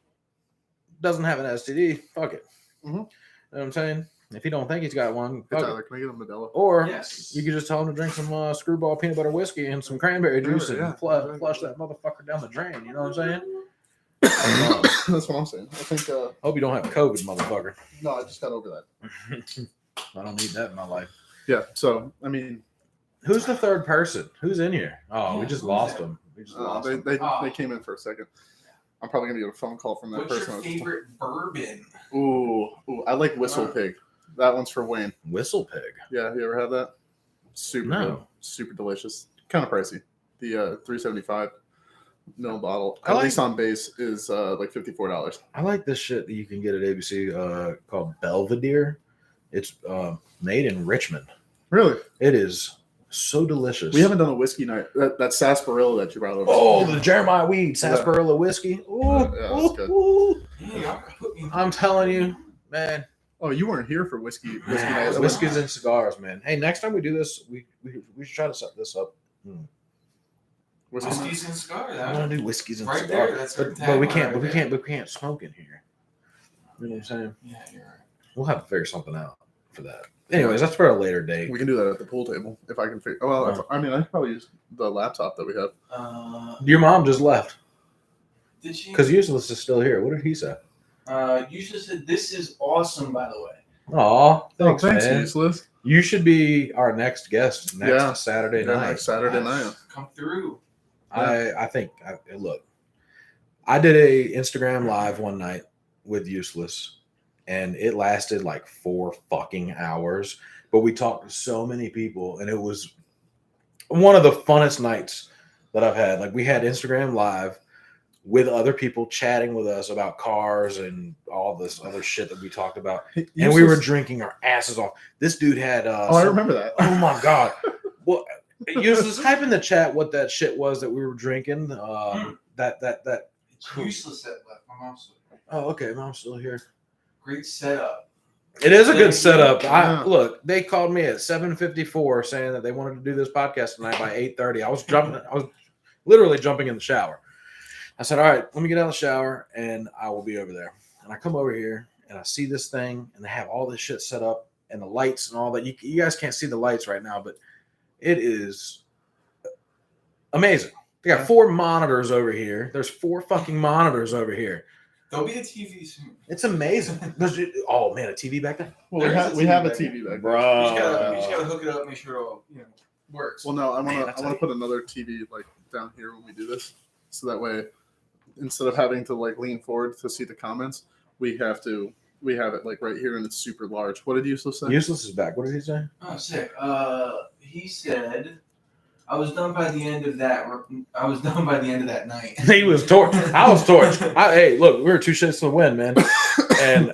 doesn't have an STD, fuck it. Mhm. You know what I'm saying? If he don't think he's got one, Hey, fuck Tyler, it. can I get a Modelo? Or Yes. you could just tell him to drink some Screwball peanut butter whiskey and some cranberry juice and Yeah, flush that motherfucker down the drain. You know what I'm saying? That's what I'm saying. I think. Hope you don't have COVID, motherfucker. No, I just got over that. I don't need that in my life. Yeah. So I mean, Who's the third person? Who's in here? Oh, we Yeah, just who's lost that? him. We just lost they him. they came in for a second. I'm probably gonna get a phone call from that What's person. your I was just favorite bourbon? Ooh, I like Whistle Pig. That one's for Wayne. Whistle pig. Yeah, you ever had that? Super No. good, super delicious. Kind of pricey. The 375 ml bottle, I at like- least on base, is like $54. I like this shit that you can get at ABC called Belvedere. It's made in Richmond. Really? It is so delicious. We haven't done a whiskey night. That sarsaparilla that you brought over. Oh, the Jeremiah Weed sarsaparilla whiskey. Ooh, Yeah, that's good. ooh. Hey, y'all put me. I'm telling you, man. Oh, you weren't here for whiskey night. Whiskeys and cigars, man. Hey, next time we do this, we should try to set this up. Whiskeys and cigars. I want to do whiskeys and Right cigars, there, that's but we our can't. tagline right We can't smoke in here. You know what I'm saying? Yeah, you're right. We'll have to figure something out for that. Anyways, that's for a later date. We can do that at the pool table if I can figure. Well, I mean, I could probably use the laptop that we have. Your mom just left Did she? because Useless is still here. What did he say? You just said this is awesome. By the way. Aw, thanks, man. Useless. You should be our next guest next Saturday Yeah, night. next Saturday Yes, night. Come through. I think. Look, I did a Instagram live one night with Useless, and it lasted like 4 fucking hours. But we talked to so many people, and it was one of the funnest nights that I've had. Like, we had Instagram live with other people chatting with us about cars and all this other shit that we talked about, and we were drinking our asses off. This dude had. I remember that. Oh my god! Well, Useless, type in the chat what that shit was that we were drinking. That. It's useless that left. My mom's still here. Oh, okay. Mom's still here. Great setup. It is a Thank good you. setup. Yeah. Look, they called me at 7:54 saying that they wanted to do this podcast tonight by 8:30. I was literally jumping in the shower. I said, all right, let me get out of the shower and I will be over there. And I come over here and I see this thing and they have all this shit set up and the lights and all that. You guys can't see the lights right now, but it is amazing. They got 4 monitors over here. There's 4 fucking monitors over here. There'll be a TV soon. It's amazing. Oh man, a TV back there? Well, There we is a have a TV TV back there. Bro. You just gotta hook it up, make sure it all works. Well, no, I Man, want that's to how put another TV like down here when we do this, so that way, instead of having to like lean forward to see the comments, we have it like right here and it's super large. What did Useless say? Useless is back. What did he say? Oh, sick. He said, "I was done by the end of that. I was done by the end of that night." He was torched. I was torched. Hey, look, we were 2 shits to the wind, man. And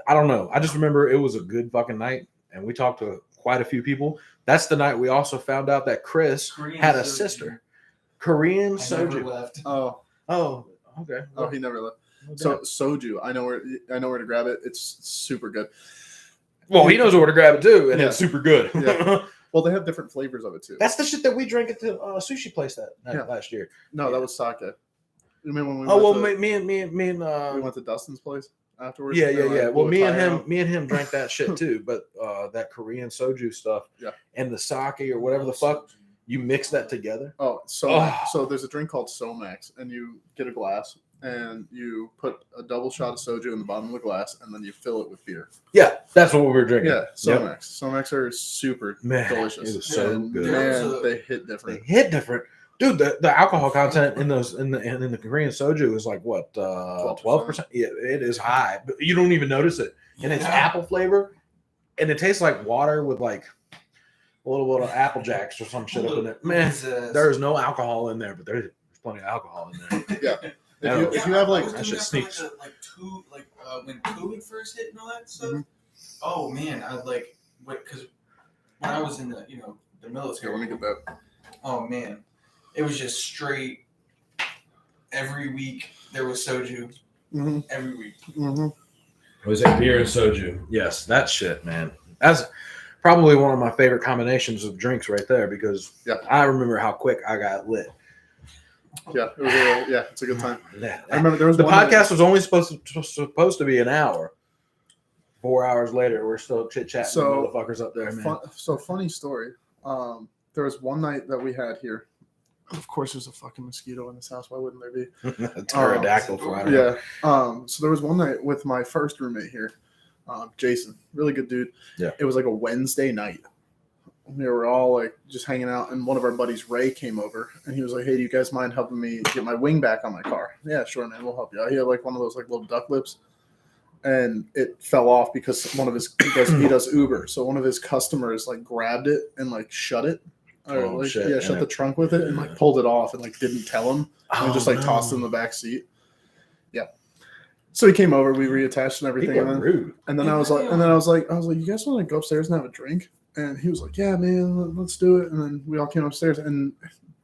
I don't know. I just remember it was a good fucking night, and we talked to quite a few people. That's the night we also found out that Chris Korean had a soju. sister. Korean I never soju. left. Oh, Okay. he never left. No So doubt. soju, I know where to grab it. It's super good. Well, he knows where to grab it too, and Yeah. it's super good. Yeah. Well, they have different flavors of it too. That's the shit that we drank at the sushi place that night Yeah. last year. No, that was sake. You mean when we Oh well, went to, me and we went to Dustin's place afterwards? Yeah. They were like, Well, blew a me and tire him, out. drank that shit too. But that Korean soju stuff, Yeah. and the sake or whatever the fuck, you mix that together. Oh, Oh. So there's a drink called Somax, and you get a glass and you put a double shot of soju in the bottom of the glass, and then you fill it with beer. Yeah, that's what we were drinking. Yeah, Yep. Somax. Somax are super Man, delicious. it was so And good. Man, they hit They different. hit different, dude. The alcohol content in the Korean soju is like what 12%. Yeah, it is high, but you don't even notice it, and it's apple flavor, and it tastes like water with like a little bit of Apple Jacks or some shit up in it. Man, there's no alcohol in there, but there's plenty of alcohol in there. If you have like, I was that doing shit that for when COVID first hit and all that stuff. Mhm. Oh man, I like because when I was in the the military. here, let me get that. Oh man, it was just straight. Every week there was soju. Mm-hmm. Every week. Mm-hmm. Was it beer and soju? Yes, that shit, man. That's probably one of my favorite combinations of drinks right there because I remember how quick I got lit. Yeah, it was it's a good time. Yeah. I remember there was The one podcast was only supposed to be an hour. 4 hours later, we're still chit chatting. So, Motherfuckers up there, man. Funny story. There was one night that we had here. Of course, there's a fucking mosquito in this house. Why wouldn't there be? Pterodactyl flying around. Yeah. So there was one night with my first roommate here, Jason, really good dude. Yeah. It was like a Wednesday night. We were all like just hanging out, and one of our buddies, Ray, came over, and he was like, "Hey, do you guys mind helping me get my wing back on my car?" Yeah, sure, man. We'll help you out. He had like one of those like little duck lips, and it fell off because one of his he does Uber, so one of his customers like grabbed it and like shut it. Or, Shit. Shut the trunk with it and like pulled it off and like didn't tell him and just like tossed it in the back seat. Yeah. So he came over, we reattached and everything. People are rude. And then I was like, you guys want to go upstairs and have a drink? And he was like, yeah, man, let's do it. And then we all came upstairs and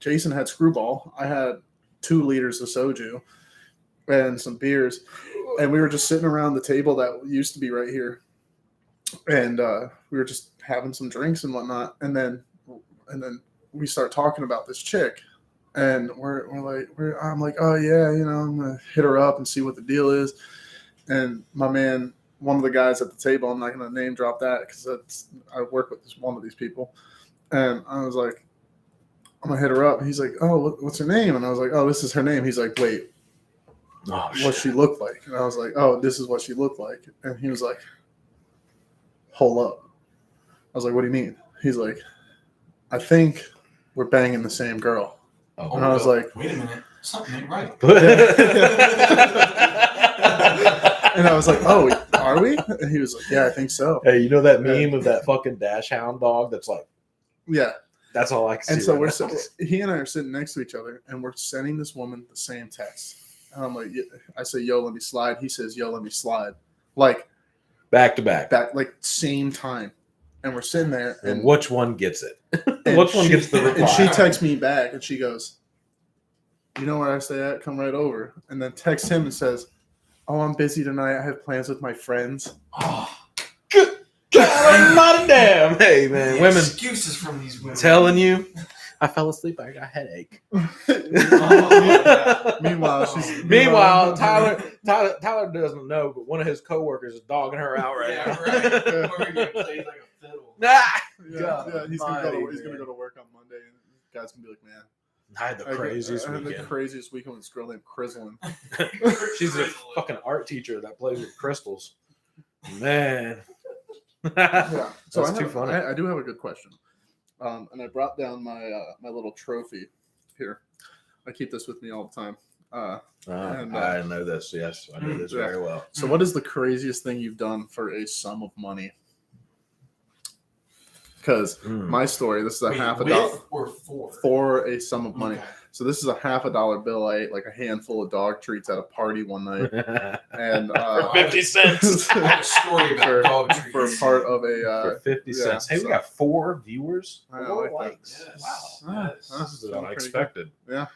Jason had Screwball. I had 2 liters of soju and some beers. And we were just sitting around the table that used to be right here. And we were just having some drinks and whatnot. And then we start talking about this chick, and I'm like, oh yeah, I'm gonna hit her up and see what the deal is. And my man, one of the guys at the table, I'm not gonna name drop that because I work with one of these people, and I was like, I'm gonna hit her up. And he's like, oh, what's her name? And I was like, oh, this is her name. He's like, wait, what she looked like? And I was like, oh, this is what she looked like. And he was like, hold up. I was like, what do you mean? He's like, I think we're banging the same girl. Oh, and I was like, wait a minute, something ain't right. And I was like, oh, are we? And he was like, yeah, I think so. Hey, you know that meme of that fucking dash hound dog that's like, yeah, that's all I can see. And so right he and I are sitting next to each other, and we're sending this woman the same text. And I'm like, I say, yo, let me slide. He says, yo, let me slide. Like back to back, like same time. And we're sitting there, and which one gets it? And which one gets the reply? And she texts me back, and she goes, "You know where I stay at? Come right over." And then texts him and says, "Oh, I'm busy tonight. I have plans with my friends." Oh, good God, not a damn. Hey man, women excuses from these women. Telling you, I fell asleep. I got a headache. Meanwhile, Tyler doesn't know, but one of his coworkers is dogging her out right now. Right. Or he plays like a fiddle. He's gonna go to work on Monday, and guys can be like, "Man, I had the craziest I had weekend. The craziest weekend with this girl named Crislin." She's a fucking art teacher that plays with crystals. Man. Yeah. So That's too funny. I do have a good question. And I brought down my my little trophy here. I keep this with me all the time. I know this. Yes, I know this very well. So, what is the craziest thing you've done for a sum of money? Because my story, this is a half a dollar or for a sum of money. Okay. So this is a $50 bill. I ate like a handful of dog treats at a party one night, and for 50 cents. I have a story about dog treats. for part of a for 50 cents. Hey, we got 4 viewers. I 4 like likes. Yes. Wow. Yes. This is unexpected. Yeah.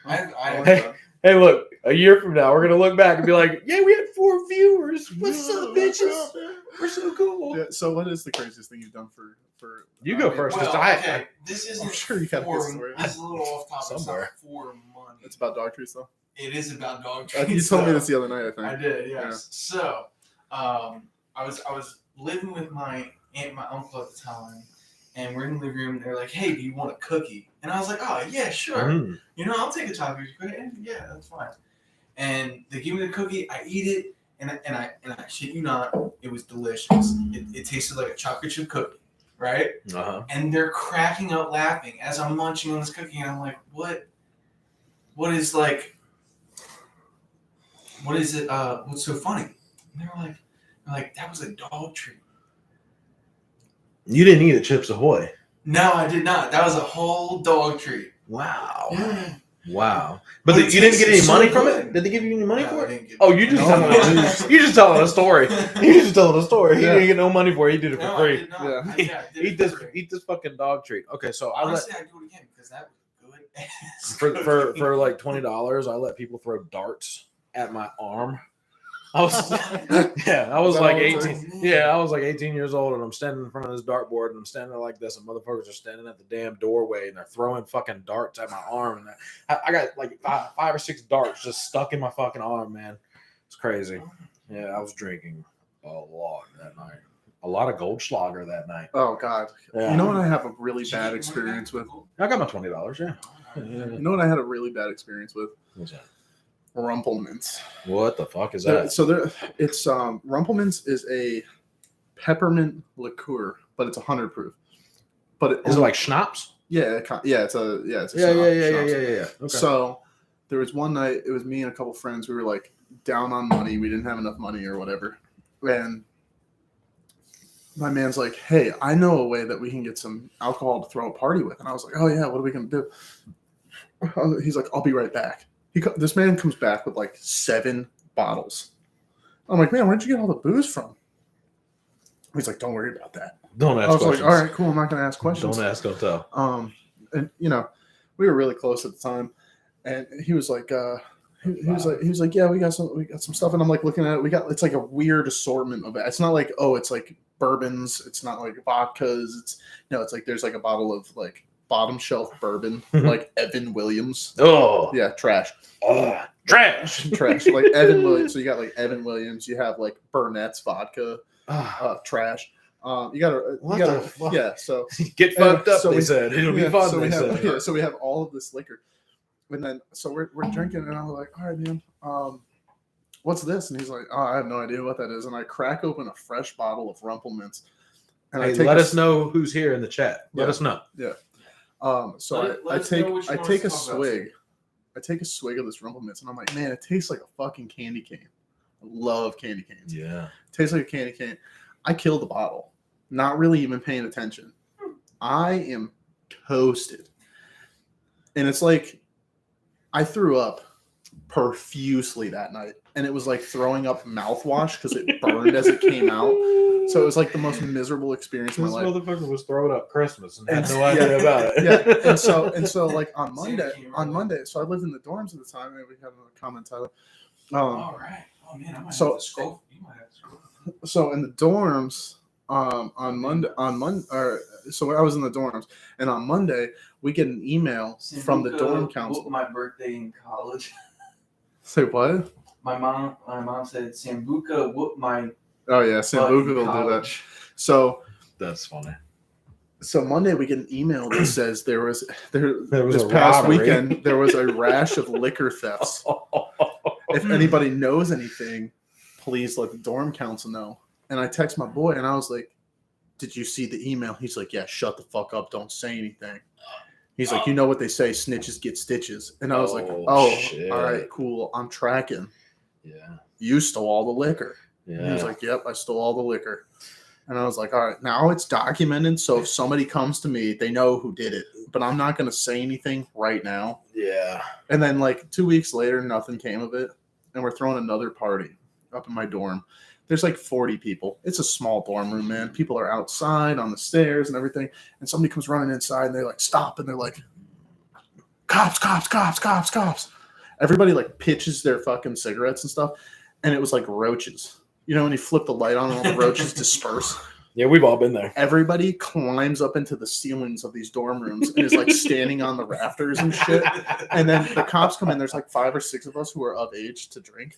Hey, look, a year from now, we're going to look back and be like, yeah, we had 4 viewers. What's up, bitches? We're so cool. Yeah, so what is the craziest thing you've done for You go first. Well, I this isn't I'm sure you got a good story. This is a little off topic. Somewhere. It's not for money. It's about dog treats, though. It is about dog treats. You told me though. this the other night, I think. I did, yes. So, I was living with my aunt and my uncle at the time, and we're in the living room. And they're like, "Hey, do you want a cookie?" And I was like, "Oh yeah, sure. I'll take a chocolate cookie. And yeah, that's fine." And they give me the cookie. I eat it, and I shit you not, it was delicious. It tasted like a chocolate chip cookie, right? And they're cracking up laughing as I'm munching on this cookie, and I'm like, "What is like? What is it? What's so funny?" And they're like, "That was a dog treat." You didn't eat a Chips Ahoy. No, I did not. That was a whole dog treat. Wow. Wow. But But it you didn't get any tasted money so from good. it? Did they give you any money No, for I it? didn't get Oh, it. you just No, telling no. you just telling a story. You just telling a story. He Yeah. didn't get no money for it. He did it for No, I free. did not. Yeah. I did Eat it this for free. eat this fucking dog treat. Okay, so I let Honestly, I'd do it again because that was good. for like $20, I let people throw darts at my arm. I was I was Is that like all it 18. takes? Yeah, I was like 18 years old, and I'm standing in front of this dartboard, and I'm standing there like this, and motherfuckers are standing at the damn doorway, and they're throwing fucking darts at my arm, and I got like five or six darts just stuck in my fucking arm, man. It's crazy. Yeah, I was drinking a lot that night. A lot of Goldschlager that night. Oh God. Yeah. You know what I have a really Did you bad get experience with? money I got my $20. Yeah. back? You know what I had a really bad experience with? What's that? Rumplemintz. What the fuck is that? It's Rumplemintz is a peppermint liqueur, but it's 100 proof. But Is it like schnapps? yeah, it's a Yeah. Okay. So there was one night, it was me and a couple friends. We were like down on money. We didn't have enough money or whatever. And my man's like, hey, I know a way that we can get some alcohol to throw a party with. And I was like, oh yeah, what are we going to do? He's like, I'll be right back. This man comes back with like 7 bottles. I'm like, man, where'd you get all the booze from? He's like, don't worry about that. Don't I ask was questions. like, all right, cool. I'm not going to ask questions. Don't ask, don't tell. And you know, we were really close at the time, and he was like, he was like, yeah, we got some stuff, and I'm like looking at it. It's like a weird assortment of it. It's not like, oh, it's like bourbons. It's not like vodkas. It's like there's like a bottle of like bottom shelf bourbon, like Evan Williams. Oh, Yeah, trash. Trash. Trash. Like Evan Williams. So you got like Evan Williams. You have like Burnett's vodka. Trash. You gotta, the fuck? yeah. So Get fucked up. so they we- said it'll be yeah, fun. so they we have, said. yeah, so we have all of this liquor, and then so we're drinking, and I'm like, all right, man, what's this? And he's like, oh, I have no idea what that is. And I crack open a fresh bottle of Rumplemintz, and Hey, I take let us know who's here in the chat. Let Yeah. us know. So Let us know what you I want take a us to talk about. swig. I take a swig of this Rumplemintz, and I'm like, man, it tastes like a fucking candy cane. I love candy canes. Yeah. Tastes like a candy cane. I killed the bottle, not really even paying attention. I am toasted. And it's like I threw up profusely that night. And it was like throwing up mouthwash because it burned as it came out. So it was like the most miserable experience of This my life. motherfucker was throwing up Christmas and had And- no idea about it. Yeah. And so like on Santa came Monday, early. so I lived in the dorms at the time. Maybe we have a comment, Tyler. All right. Oh man, I might So- have to scroll. You might have to scroll. So in the dorms, on Monday, so I was in the dorms, and on Monday we get an email from the dorm council. My birthday in college. Say what? My mom said Sambuca whooped my Oh yeah, butt Sambuca in will do that. college. So That's funny. Monday we get an email that says there was was this a past robbery. weekend there was a rash of liquor thefts. If anybody knows anything, please let the dorm council know. And I text my boy and I was like, did you see the email? He's like, yeah, shut the fuck up. Don't say anything. He's like, you know what they say, snitches get stitches. And I was like, oh, shit. all right, cool. I'm tracking. Yeah. You stole all the liquor. Yeah. And he was like, yep, I stole all the liquor. And I was like, all right, now it's documented. So if somebody comes to me, they know who did it. But I'm not going to say anything right now. Yeah. And then like 2 weeks later, nothing came of it. And we're throwing another party up in my dorm. There's like 40 people. It's a small dorm room, man. People are outside on the stairs and everything. And somebody comes running inside and they like stop and they're like, cops, cops, cops, cops, cops. Everybody like pitches their fucking cigarettes and stuff. And it was like roaches. You know, when you flip the light on and all the roaches disperse. Yeah, we've all been there. Everybody climbs up into the ceilings of these dorm rooms and is like standing on the rafters and shit. And then the cops come in. There's like 5 or 6 of us who are of age to drink.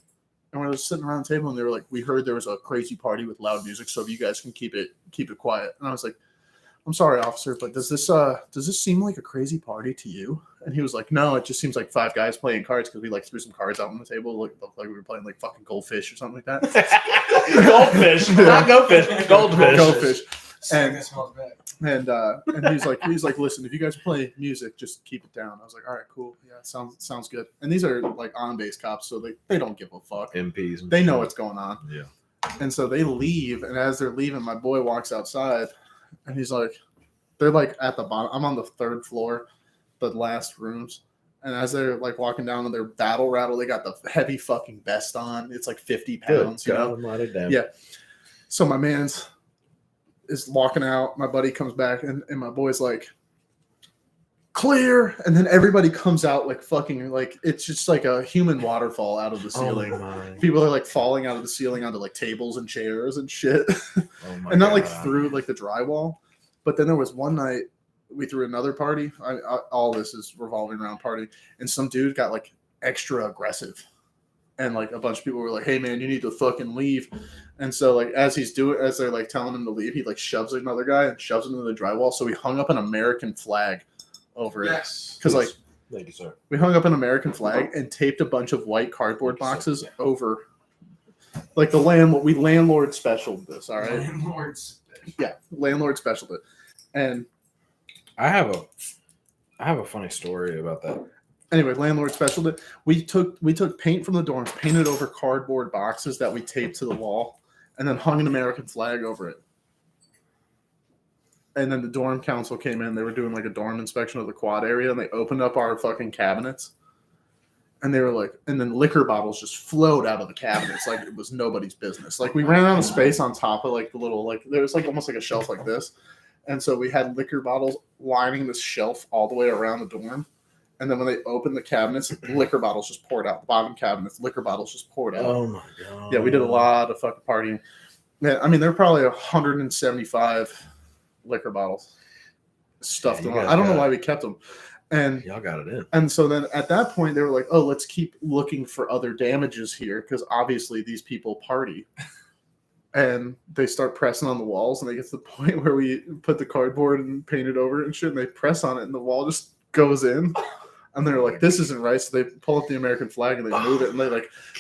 And we're just sitting around the table and they were like, we heard there was a crazy party with loud music. So if you guys can keep it quiet. And I was like, I'm sorry, officer, but does this seem like a crazy party to you? And he was like, no, it just seems like 5 guys playing cards because we like threw some cards out on the table. Looked like we were playing like fucking goldfish or something like that. Goldfish. Not goldfish. Goldfish. Goldfish. That smells bad. And he's like, listen, if you guys play music, just keep it down. I was like, all right, cool. Yeah, sounds good. And these are like on-base cops, so they don't give a fuck. MPs. and They know shit. what's going on. Yeah. And so they leave, and as they're leaving, my boy walks outside, and he's like, they're like at the bottom. I'm on the 3rd floor, the last rooms, And as they're like walking down in their battle rattle, they got the heavy fucking vest on. It's like 50 Good pounds. You God know? almighty, damn. Yeah. So my man's is walking out. My buddy comes back, and my boy's like, clear. And then everybody comes out like fucking, like, it's just like a human waterfall out of the ceiling. Oh my. People are like falling out of the ceiling onto like tables and chairs and shit. Oh my And not like God. through like the drywall. But then there was one night we threw another party. All this is revolving around party. And some dude got like extra aggressive. And like a bunch of people were like, hey man, you need to fucking leave. And so like as they're like telling him to leave, he like shoves another guy and shoves him into the drywall. So we hung up an American flag over it. Yes. Because like Thank you, sir. we hung up an American flag and taped a bunch of white cardboard boxes over like we landlord specialed this, all right? Landlords. Yeah, landlord specialed it. And I have a funny story about that. anyway, landlord specialed it. We took paint from the dorms, painted over cardboard boxes that we taped to the wall, and then hung an American flag over it. And then the dorm council came in. They were doing like a dorm inspection of the quad area, and they opened up our fucking cabinets. And they were like, and then liquor bottles just flowed out of the cabinets like it was nobody's business. Like we ran out of space on top of like the little, like there was like almost like a shelf like this. And so we had liquor bottles lining this shelf all the way around the dorm. And then when they opened the cabinets, liquor bottles just poured out. The bottom cabinets, liquor bottles just poured out. Oh my God. Yeah, we did a lot of fucking partying. Yeah, I mean, there were probably 175 liquor bottles stuffed Yeah, in you them. guys I don't know got why we kept them. And Y'all got it in. and so then at that point, they were like, oh, let's keep looking for other damages here because obviously these people party. And they start pressing on the walls, and they get to the point where we put the cardboard and paint it over it and shit, and they press on it, and the wall just goes in. And they're like, this isn't right. So they pull up the American flag and they move it, and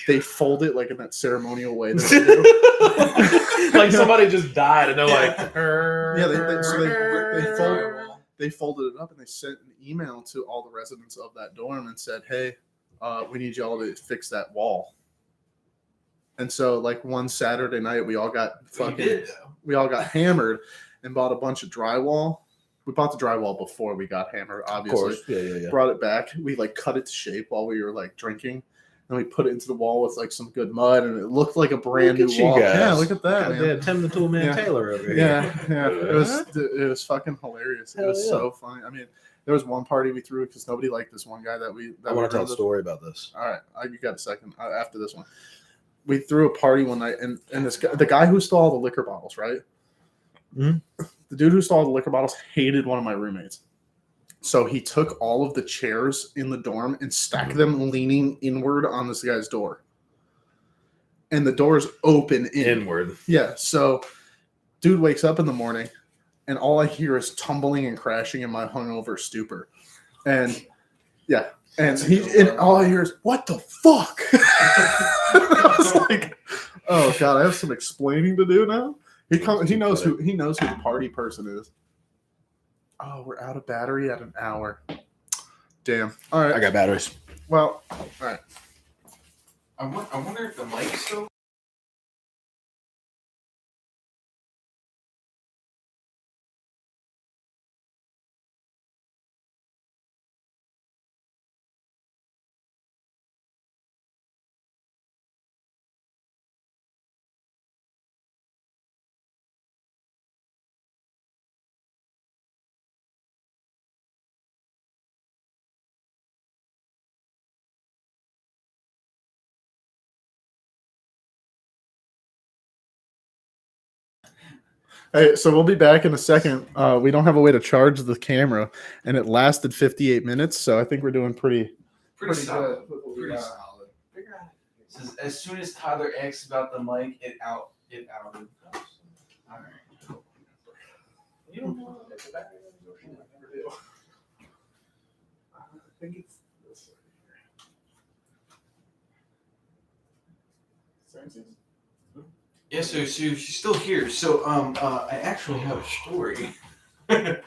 they fold it like in that ceremonial way that they do. Like somebody just died, and they're like, they folded it up and they sent an email to all the residents of that dorm and said, hey, we need y'all to fix that wall. And so like one Saturday night, we all got hammered and bought a bunch of drywall. We bought the drywall before we got hammered, Of obviously. course. Yeah. Brought it back. We like cut it to shape while we were like drinking. And we put it into the wall with like some good mud, and it looked like a brand Look new at you wall. guys. Yeah, look at that, man. Yeah, Tim the Toolman Yeah. Taylor over here. Yeah. It was fucking hilarious. It Hell was yeah. so funny. I mean, there was one party we threw because nobody liked this one guy that we. I want to tell a story about this. All right, you got a second after this one. We threw a party one night, and this guy, the guy who stole all the liquor bottles, right? Mhm. The dude who stole the liquor bottles hated one of my roommates. So he took all of the chairs in the dorm and stacked them leaning inward on this guy's door. And the door's open Inward. Yeah. So dude wakes up in the morning and all I hear is tumbling and crashing in my hungover stupor. And yeah. And all I hear is, what the fuck? I was like, oh God, I have some explaining to do now. He knows who the party person is. Oh, we're out of battery at an hour. Damn. All right. I got batteries. Well, all right. I wonder if the mic's still. Hey, so we'll be back in a second. We don't have a way to charge the camera, and it lasted 58 minutes, so I think we're doing pretty solid. good with what we Pretty got. solid. Figure out. Says, as soon as Tyler asks about the mic, it outed. All right. You don't know if the battery is working. I never do. I think it's this right here. Yeah, so she's still here. So I actually have a story. Man.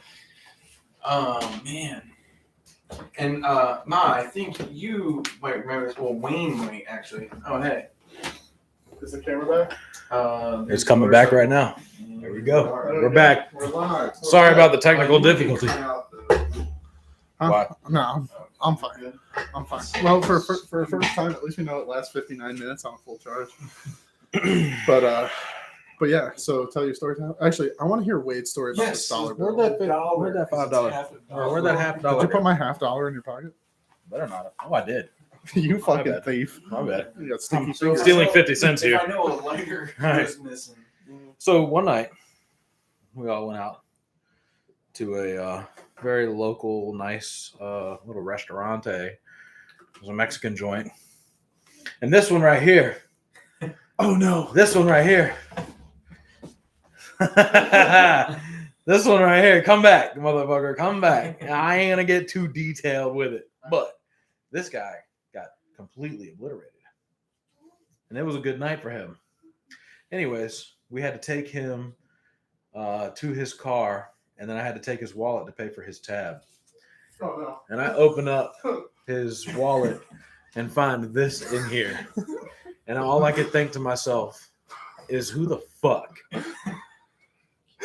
And Ma, I think you might remember this. Well, Wayne might actually. Oh, hey. Is the camera back? It's coming back right now. There we go. We're back. We're live. Sorry about the technical difficulty. Huh? Why? No, I'm fine. I'm fine. Well, for a first time, at least we know it lasts 59 minutes on a full charge. But yeah. So tell your story now. Actually, I want to hear Wade's story about this dollar bill. Where'd that $5? Where'd that $half? Did you put my $half in your pocket? Better not. Oh, I did. You My fucking bad. thief. My bad. You got sticky So- fingers. Stealing 50 cents If here. I know a lighter Right. was missing. So one night, we all went out to a very local, nice little restaurante. It was a Mexican joint. And this one right here. Oh no. This one right here. This one right here. Come back, motherfucker. Come back. I ain't going to get too detailed with it. But this guy got completely obliterated. And it was a good night for him. Anyways, we had to take him to his car, and then I had to take his wallet to pay for his tab. Oh no. And I open up his wallet and find this in here. And all I could think to myself is, who the fuck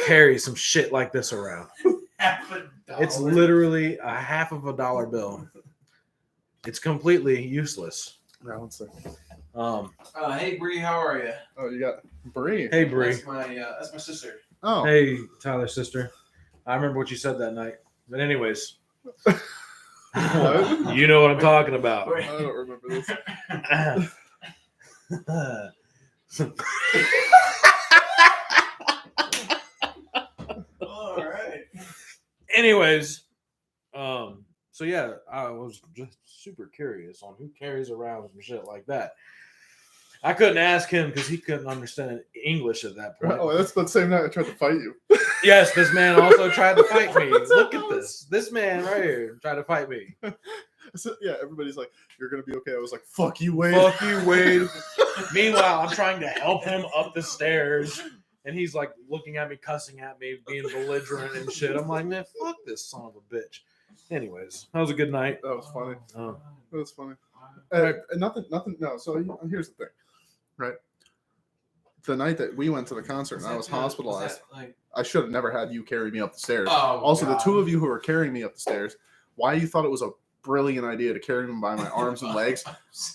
carries some shit like this around? $50. It's literally a $50 bill. It's completely useless. No, one second. Hey Bree, how are you? Oh, you got Bree. Hey, Bree. That's my sister. Oh. Hey, Tyler's sister. I remember what you said that night. But anyways, What? you know what I'm talking about. I don't remember this. All right. Anyways, so yeah, I was just super curious on who carries around some shit like that. I couldn't ask him because he couldn't understand English at that point. Oh, that's the same night I tried to fight you. Yes, this man also tried to fight me. Look at this. This man right here tried to fight me. So, yeah, everybody's like, "You're gonna be okay." I was like, "Fuck you, Wade." Fuck you, Wade. Meanwhile, I'm trying to help him up the stairs, and he's like looking at me, cussing at me, being belligerent and shit. I'm like, man, fuck this son of a bitch. Anyways, that was a good night. That was funny. Oh. That was funny. Nothing. No. So here's the thing, right? The night that we went to the concert and I was hospitalized, I should have never had you carry me up the stairs. Oh, Also, God. the two of you who were carrying me up the stairs, why you thought it was a brilliant idea to carry me by my arms and legs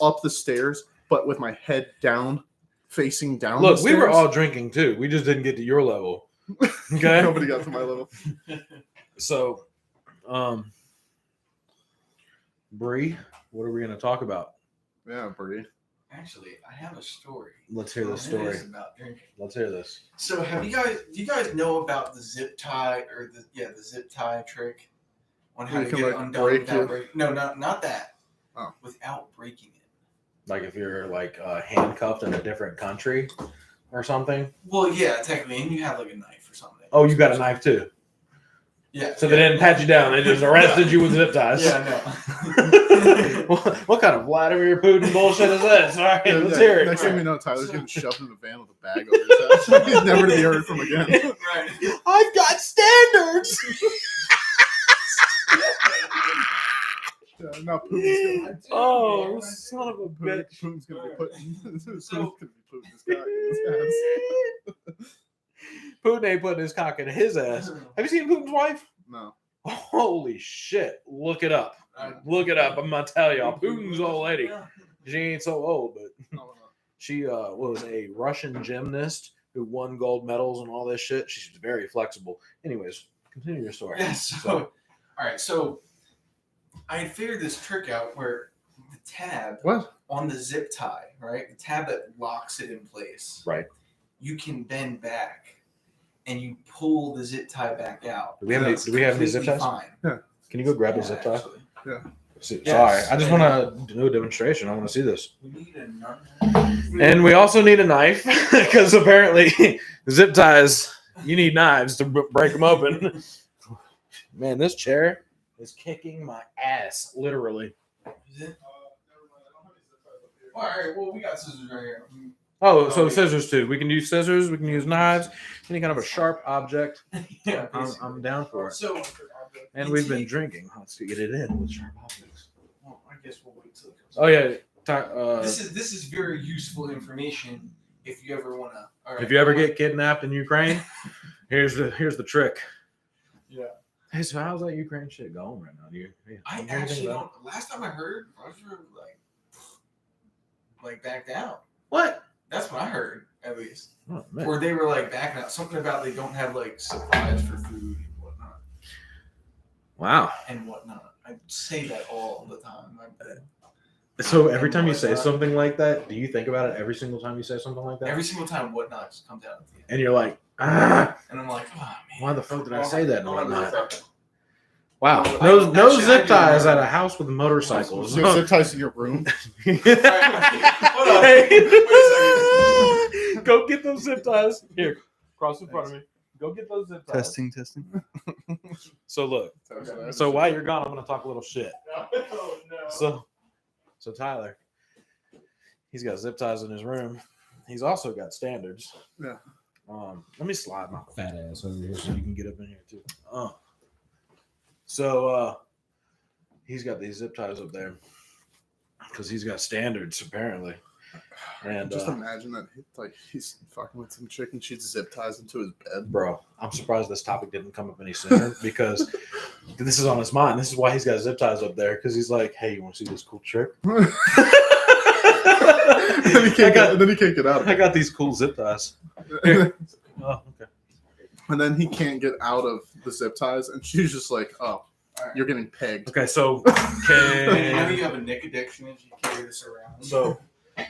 up the stairs, but with my head down, facing down. Look, the we were stairs? all drinking too. We just didn't get to your level. Okay. Nobody got to my level. So, Bree, what are we going to talk about? Yeah, Bree. Actually, I have a story. Let's hear this And it story. is about drinking. Let's hear this. So, do you guys know about the zip tie or the zip tie trick on how You to can, get it like, undone break without your- breaking? No, not that. Oh. Without breaking it. Like if you're like handcuffed in a different country or something. Well, yeah, technically, and you have like a knife or something. Oh, you got a knife too. Yeah. So they didn't pat you down. They just arrested you with zip ties. Yeah, no. what kind of Vladimir Putin bullshit is this? All right, let's hear it. Next thing we know, Tyler's getting shoved in a van with a bag over his head. He's never to be heard from again. Right. I've got standards. Yeah, now Putin's Oh, son of a gonna, bitch. Putin's gonna be putting Putin's So- gonna be putting his cock in his ass. Putin ain't putting his cock in his ass. Have you seen Putin's wife? No. Holy shit. Look it up. Look it up. I'm going to tell y'all. Putin's old lady. She ain't so old, but No. she was a Russian gymnast who won gold medals and all this shit. She's very flexible. Anyways, continue your story. Yeah, so, all right, so I had figured this trick out where the tab What? on the zip tie, right? The tab that locks it in place. Right. You can bend back and you pull the zip tie back out. Do we have any- It's do we have any zip completely ties? Fine. Can you go grab a Yeah, zip tie? actually. Sorry. Yes. I just want to do a demonstration. I want to see this. We need a nut. And we also need a knife because apparently zip ties, you need knives to break them open. Man, this chair is kicking my ass, literally. Is it? All right, well, we got scissors right here. Oh, so scissors too. We can use scissors. We can use knives. Any kind of a sharp object. Yeah, I'm down for it. So, And we've been drinking. Let's get it in with sharp objects. well, I guess we'll wait till it comes. Oh yeah. This is very useful information if you ever want to. If you ever get kidnapped in Ukraine, here's the trick. Yeah. Hey, so how's that Ukraine shit going right now? Do you I hear anything actually about don't. Last time I heard, Russia like backed out. what? That's what I heard, at least. Oh, man. Or they were like backing out. Something about they don't have like supplies for food and whatnot. Wow. I say that all the time. So every And time you say whatnot. something like that, do you think about it every single time you say something like that? Every single time whatnot just comes out at the end. And you're like, ah, And I'm like, oh man. why the fuck did I say that? And Hold on a whatnot? second. Wow. Well, No actually, I zip do ties at remember. a house with motorcycles. So zip ties in your room. Hold on. Wait a Go get those zip ties. Here, cross in front of me. Go get those zip ties. Testing. So look. Okay. So while you're gone, I'm gonna talk a little shit. Oh, no. So Tyler, he's got zip ties in his room. He's also got standards. Yeah. Let me slide my fat ass over here so you can get up in here too. So he's got these zip ties up there because he's got standards apparently. And Just imagine that he's fucking with some chick and she zip ties into his bed. bro, I'm surprised this topic didn't come up any sooner because this is on his mind. This is why he's got zip ties up there because he's like, hey, you want to see this cool trick? And then he can't get out of I it. got these cool zip ties. Here. Oh, okay. And then he can't get out of the zip ties, and she's just like, "Oh, you're getting pegged." Okay, so You know you have a neck addiction if you carry this around. so All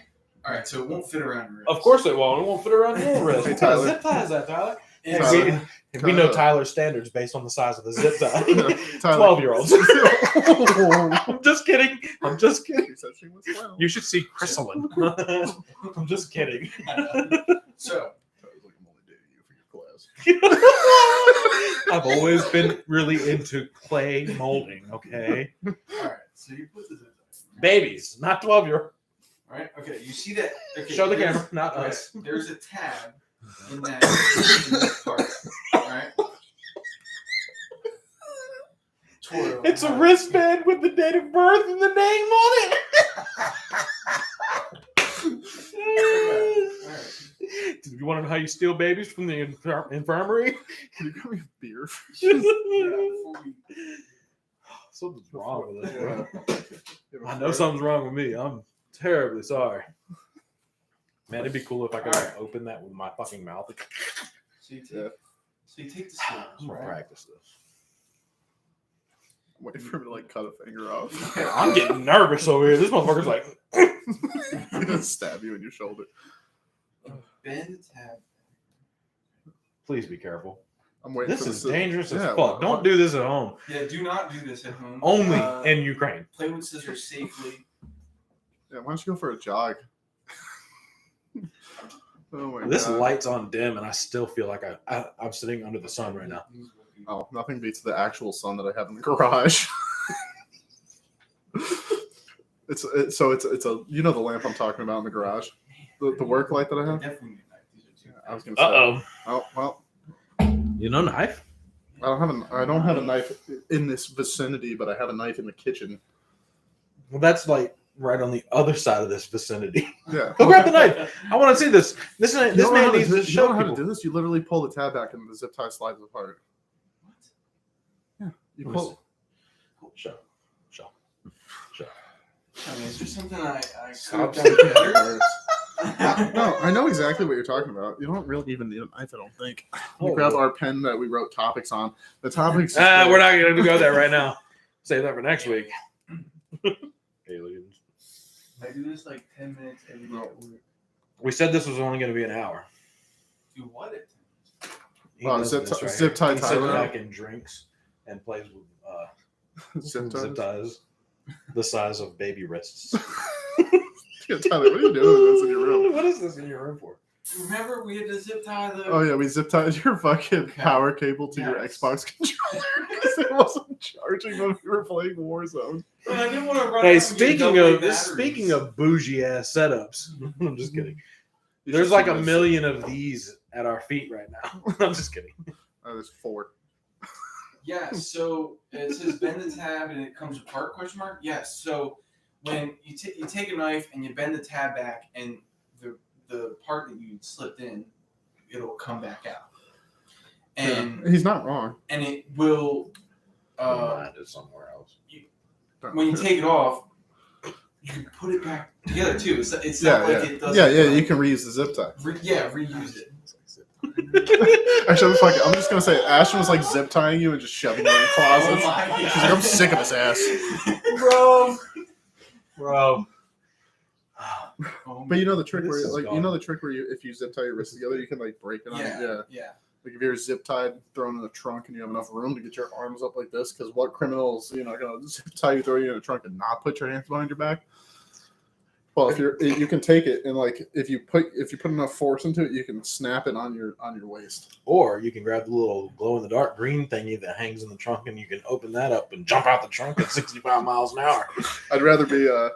right, so it won't fit around your wrist. of course it won't. It won't fit around your wrist. Hey, What kind of Tyler. zip tie is that, Tyler? It's- Tyler. We know Tyler's standards based on the size of the zip tie. Tyler. 12-year-olds. I'm just kidding. She said she was 12. You should see Chrysalin. I'm just kidding. So, I was like, I'm only dating you for your class. I've always been really into clay molding, okay? all right, so you put this in. Babies, not 12-year-old. Right? Okay, you see that? Okay, Show the there's- camera, not okay, us. There's a tab in that in this part. Alright? It's a wristband with the date of birth and the name on it. Alright. Do you want to know how you steal babies from the infirmary? Can you give me a beer? Something's wrong with it. I know something's wrong with me. I'm terribly sorry. Man, it'd be cool if I could like, open that with my fucking mouth. So you take the scissors, I'm gonna right? practice this. I'm waiting for him to like cut a finger off. I'm getting nervous over here. This motherfucker's like, He's gonna stab you in your shoulder. Bend the tab. please be careful. I'm waiting. This for is the dangerous as Yeah, fuck. well, Don't do this at home. Yeah, do not do this at home. Only in Ukraine. Play with scissors safely. Yeah, why don't you go for a jog? Oh my This god. light's on dim, and I still feel like I'm sitting under the sun right now. Oh, nothing beats the actual sun that I have in the garage. It's a you know the lamp I'm talking about in the garage, the work light that I have. Definitely need a knife. These are two. I was gonna say. Oh well, You know knife? I don't have a knife in this vicinity, but I have a knife in the kitchen. Well, that's like right on the other side of this vicinity. Yeah. Go grab the knife. I want to see this. This You man don't know how to needs do- to you show don't know how to people. do this. You literally pull the tab back and the zip tie slides apart. What? Yeah. You Let me pull. Show. I mean, is there something I Stop could have done better? No, I know exactly what you're talking about. You don't really even need a knife, I don't think. You Oh, grab Lord. our pen that we wrote topics on. The topics. We're not going to go there right now. Save that for next week. Aliens. I do this like 10 minutes every day at work. We said this was only going to be an hour. Do what it? He Oh, does zip this tie- right zip here. tie He sits Tyler. back and drinks and plays with Zip zip ties the size of baby wrists. Yeah, Tyler, what are you doing with this in your room? What is this in your room for? Remember we had to zip tie the. Oh yeah, we zip tied your fucking Okay. power cable to your Yes. Xbox controller because it wasn't charging when we were playing Warzone. I didn't want to run. Hey, out and get speaking of bougie ass setups, I'm just kidding. You There's should like see a this. million of these at our feet right now. I'm just kidding. Oh, there's 4. Yeah, so it says bend the tab and it comes apart, question mark? Yes, so when you take a knife and you bend the tab back and the part that you slipped in, it'll come back out. And Yeah, he's not wrong. and it will Mine is somewhere else. when you take it off, you can put it back together too. It's Yeah, not like it doesn't. yeah. You can reuse the zip tie. Reuse it. Actually, I'm just gonna say Ashton was like zip tying you and just shoving you in closets. Oh my God. She's like, I'm sick of his ass. Bro. But you know the trick This where is like gone. you know the trick where if you zip tie your wrists together, you can like break it on it. Yeah. Yeah. Like if you're zip tied, thrown in the trunk, and you have enough room to get your arms up like this, because what criminals, gonna zip tie you, throw you in the trunk, and not put your hands behind your back? Well, if you can take it and like if you put enough force into it, you can snap it on your waist. Or you can grab the little glow in the dark green thingy that hangs in the trunk, and you can open that up and jump out the trunk at 65 miles an hour. I'd rather be I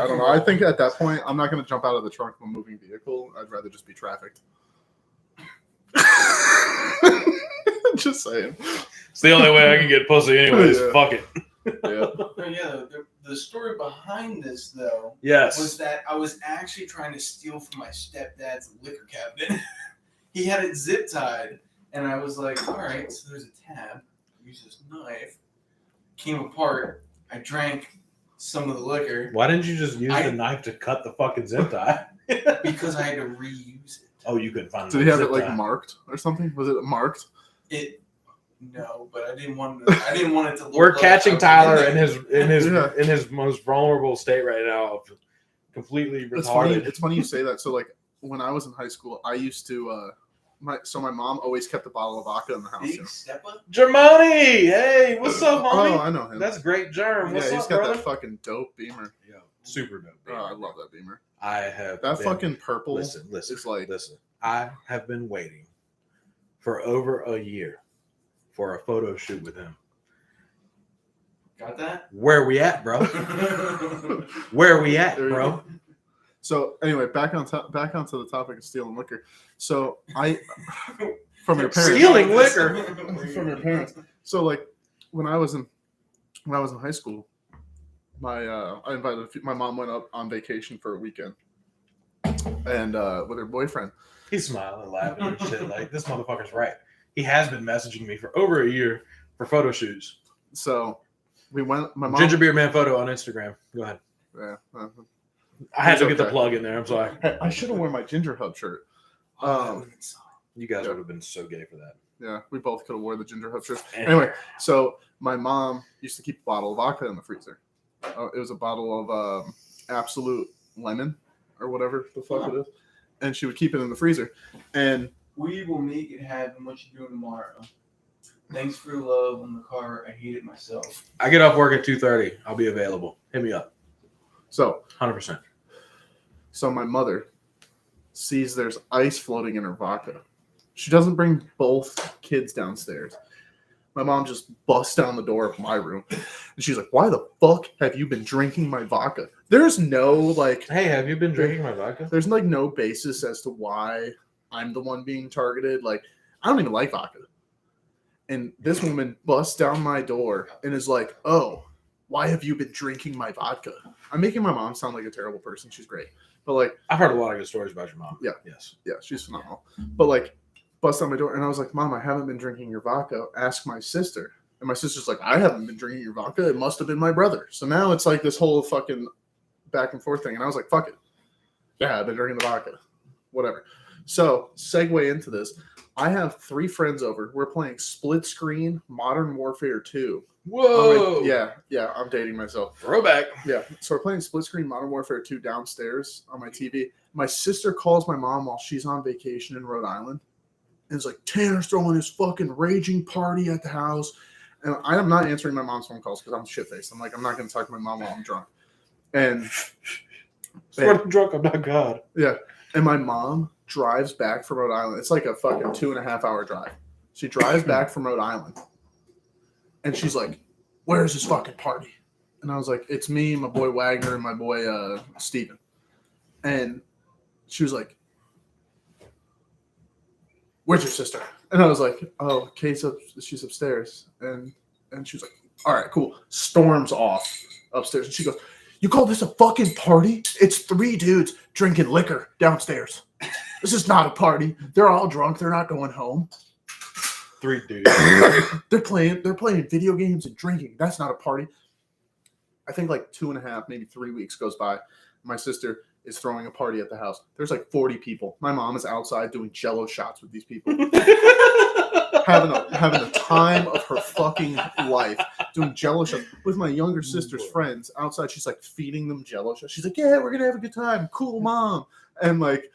don't know. I think at that point I'm not gonna jump out of the trunk of a moving vehicle. I'd rather just be trafficked. Just saying. It's the only way I can get pussy anyways. Yeah. Fuck it. Yeah. But yeah, the story behind this though Yes. was that I was actually trying to steal from my stepdad's liquor cabinet. He had it zip tied, and I was like, all right, so there's a tab. Use this knife. Came apart. I drank some of the liquor Why didn't you just use the knife to cut the fucking zip tie? because I had to reuse it. Oh, you couldn't find. Did he have zip it like tie. marked or something? Was it marked? No, but I didn't want it to look. We're like catching I was Tyler in in his Yeah. in his most vulnerable state right now of completely It's funny. retarded. It's funny you say that. So like when I was in high school, I used to my mom always kept a bottle of vodka in the house. Big stepper. Germani, hey, what's up, Oh, homie? I know him. That's great, Germ. What's he's up, got brother? that fucking dope Beamer. Yo, super dope. Oh, I love that Beamer. I have That been- fucking purple. Listen. is like- listen. I have been waiting for over a year for a photo shoot with him. Got that? Where we at, bro? Where we at, There you bro? go. So anyway, back onto the topic of stealing liquor. So I from your parents. Stealing liquor? From your parents. So like when I was in high school, I invited my mom went up on vacation for a weekend, and with her boyfriend. He's smiling, laughing, and shit. Like, this motherfucker's right. He has been messaging me for over a year for photo shoots. So we went. My mom. Ginger Beer Man photo on Instagram. Go ahead. Yeah, I had to It's get the okay. plug in there. I'm sorry. Hey, I should have worn my Ginger Hub shirt. You guys Yeah. would have been so gay for that. Yeah, we both could have wore the Ginger Hub shirt. Anyway, so my mom used to keep a bottle of vodka in the freezer. It was a bottle of Absolute Lemon or whatever the fuck it is, and she would keep it in the freezer. And We will make it happen. What you doing tomorrow? Thanks for your love on the car. I hate it myself. I get off work at 2:30. I'll be available. Hit me up. so 100%. my mother sees there's ice floating in her vodka. She doesn't bring both kids downstairs. My mom just busts down the door of my room, and she's like, "Why the fuck have you been drinking my vodka?" There's no like. Hey, have you been drinking my vodka? There's like no basis as to why I'm the one being targeted. Like, I don't even like vodka. And this woman busts down my door and is like, "Oh, why have you been drinking my vodka?" I'm making my mom sound like a terrible person. She's great. But like, I've heard a lot of good stories about your mom. Yeah. Yes. yeah, she's phenomenal. But like, busts down my door and I was like, "Mom, I haven't been drinking your vodka. Ask my sister." And my sister's like, "I haven't been drinking your vodka. It must have been my brother." So now it's like this whole fucking back and forth thing. And I was like, "Fuck it. Yeah, I've been drinking the vodka. Whatever." So, segue into this. I have 3 friends over. We're playing split screen Modern Warfare 2. Whoa. Yeah, I'm dating myself. Throwback. Yeah, so we're playing split screen Modern Warfare 2 downstairs on my TV. My sister calls my mom while she's on vacation in Rhode Island. And it's like, "Tanner's throwing his fucking raging party at the house." And I am not answering my mom's phone calls because I'm shit-faced. I'm like, I'm not going to talk to my mom while I'm drunk. And Swear I'm drunk, I'm not God. yeah, and my mom drives back from Rhode Island. It's like a fucking 2.5 hour drive. She drives back from Rhode Island. And she's like, "Where's this fucking party?" And I was like, "It's me, my boy Wagner, and my boy Steven. And she was like, "Where's your sister?" And I was like, "Oh, she's upstairs." And she was like, "All right, cool." Storms off upstairs. And she goes, "You call this a fucking party? It's 3 dudes drinking liquor downstairs. This is not a party. They're all drunk. They're not going home." 3 dudes. they're playing video games and drinking. That's not a party. I think like 2.5, maybe 3 weeks goes by. My sister is throwing a party at the house. There's like 40 people. My mom is outside doing Jello shots with these people, having a time of her fucking life, doing Jello shots with my younger sister's friends outside. She's like feeding them Jello shots. She's like, "Yeah, we're gonna have a good time. Cool, mom." And like,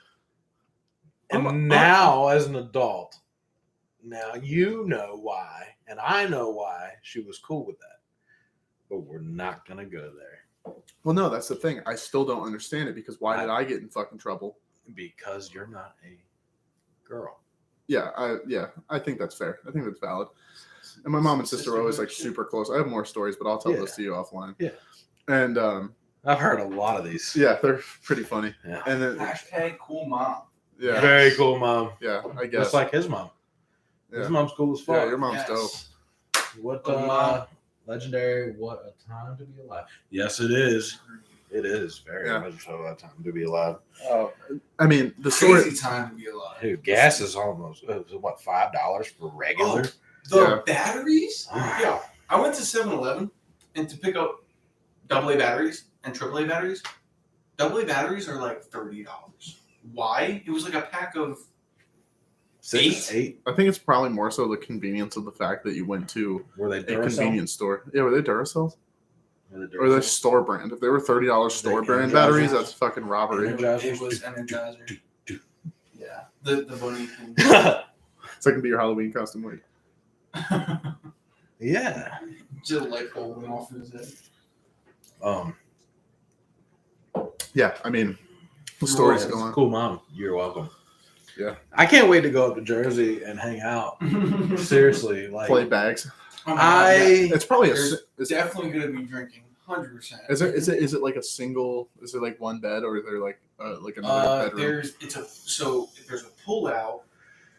And now, as an adult, now you know why, and I know why she was cool with that. But we're not gonna go there. well, no, that's the thing. I still don't understand it because why did I get in fucking trouble? Because you're not a girl. Yeah, I think that's fair. I think that's valid. And my mom and sister are always like super close. I have more stories, but I'll tell those to you offline. Yeah. And I've heard a lot of these. yeah, they're pretty funny. Yeah. And then Hashtag cool mom. yeah, Very cool, mom. yeah, I guess. Just like his mom. Yeah. His mom's cool as fuck. Yeah, your mom's dope. What Cool mom. legendary? What a time to be alive. Yes, it is. It is very much so a time to be alive. Oh, I mean, the story. Crazy time to be alive. Dude, gas is almost what $5 for regular. The batteries? Yeah. I went to 7-Eleven and to pick up AA batteries and AAA batteries. AA batteries are like $30. Why? It was like a pack of 8. I think it's probably more so the convenience of the fact that you went to Were they a Duracell? convenience store. Yeah, were they Duracells? Were they Or they Duracell? store brand? If they were $30 store They brand Energizers? batteries, that's fucking robbery. Energizers? It was Energizer. Yeah. The bunny thing. It's like gonna be your Halloween costume. Like, Yeah. Just a light bulb went off in his head. yeah, I mean, the stories go on. Cool, mom. You're welcome. Yeah. I can't wait to go up to Jersey and hang out. Seriously, like Play bags. Oh my God, yeah. It's probably There's is definitely gonna be drinking, 100%. is it like a single? Is it like one bed or is there like another bedroom? There's a pull out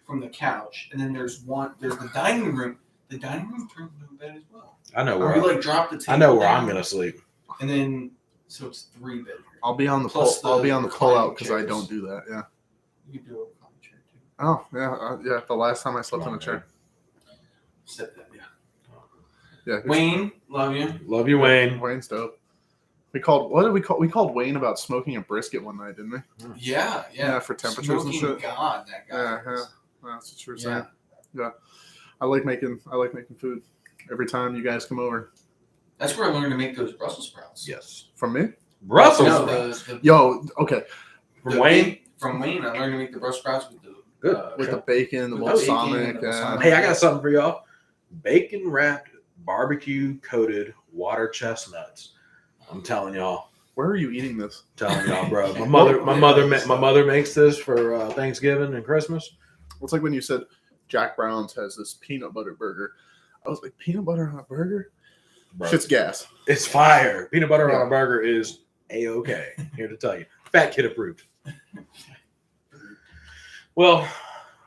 from the couch, and then there's the dining room. The dining room turns into a bed as well. I know We where like drop the table. I know where down, I'm gonna sleep. And then so it's 3 bedrooms. I'll be on the Plus pull. I'll be the on the pull out reclining because I chairs. don't do that. Yeah. You can do a reclining chair too. Oh yeah, yeah. The last time I slept Come in on, a chair. Set that, yeah. Yeah. Wayne, love you. Love you, Wayne. Wayne's dope. We called Wayne about smoking a brisket one night, didn't we? Yeah, Yeah, for temperatures and Smoking shit. God, that guy. Yeah, yeah. That's what you were saying. Yeah. Yeah. I like making food every time you guys come over. That's where I learned to make those Brussels sprouts. Yes. From me? Brussels No, sprouts. Yo, okay. From Wayne. From Wayne, I learned to make the Brussels sprouts with the Good. With the bacon, the With the bacon balsamic. and the Yeah. balsamic. Hey, I got something for y'all. Bacon wrapped, barbecue coated water chestnuts. I'm telling y'all. Where are you eating this? Telling y'all, bro. My mother makes this for Thanksgiving and Christmas. It's like when you said Jack Brown's has this peanut butter burger. I was like, peanut butter on a burger? Bro, Shit's gas. it's fire. Peanut butter Yeah. on a burger is A-okay. Here to tell you. Fat kid approved. Well,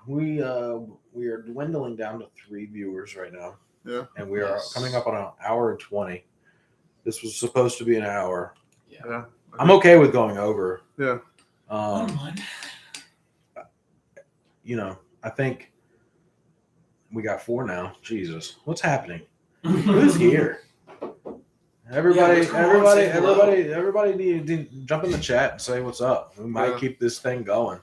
we are dwindling down to 3 viewers right now. Yeah. And we are Yes. coming up on an hour and 20. This was supposed to be an hour. Yeah. I'm okay with going over. Yeah. I don't mind. I think we got 4 now. Jesus, what's happening? Who's here? Everybody, what's going on? Say hello. everybody need to jump in the chat and say what's up. We might Yeah. keep this thing going.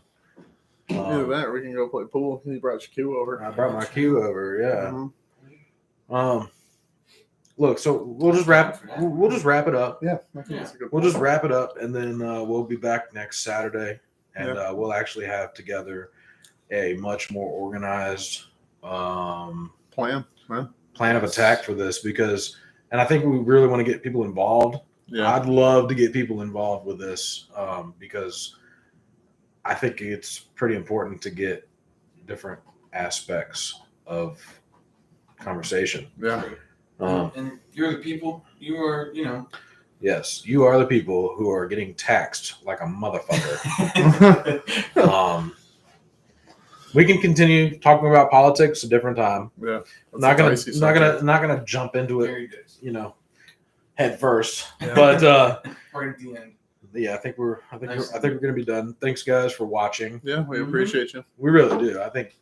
Either that or we can go play pool. You brought your cue over. I brought my cue over. Yeah. Mhm. Look, so we'll just wrap it up. Yeah. I think that's a good We'll just wrap it up, and then we'll be back next Saturday, and we'll actually have together a much more organized plan. Huh? plan of attack for this and I think we really want to get people involved. Yeah. I'd love to get people involved with this because I think it's pretty important to get different aspects of conversation. Yeah. And you're the people. You are, Yes, you are the people who are getting taxed like a motherfucker. We can continue talking about politics a different time. Yeah. Not gonna jump into it, Very good. head first. Yeah. But Right at the end. yeah, I think we're Nice. gonna be done. Thanks guys for watching. Yeah, we appreciate you. We really do. I think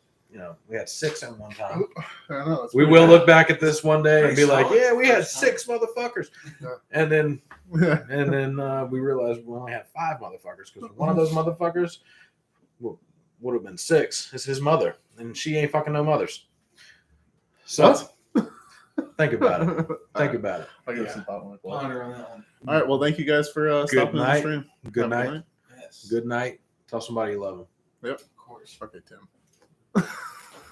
we had 6 at one time. I know, that's We pretty will bad. look back at this one day and be Pretty like, solid yeah, we had first 6 motherfuckers. Yeah. And then Yeah. we realized we only had 5 motherfuckers because one of those motherfuckers would have been 6. It's his mother, and she ain't fucking no mothers. So think about it. Think about it. I'll give Yeah. some thought on it. Ponder on that one. All right. Well, thank you guys for stopping in the night. stream. Good Have a night. Yes. Good night. Tell somebody you love them. Of course. Okay, Tim.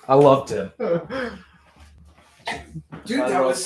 I love Tim. Dude, I that love was Tim.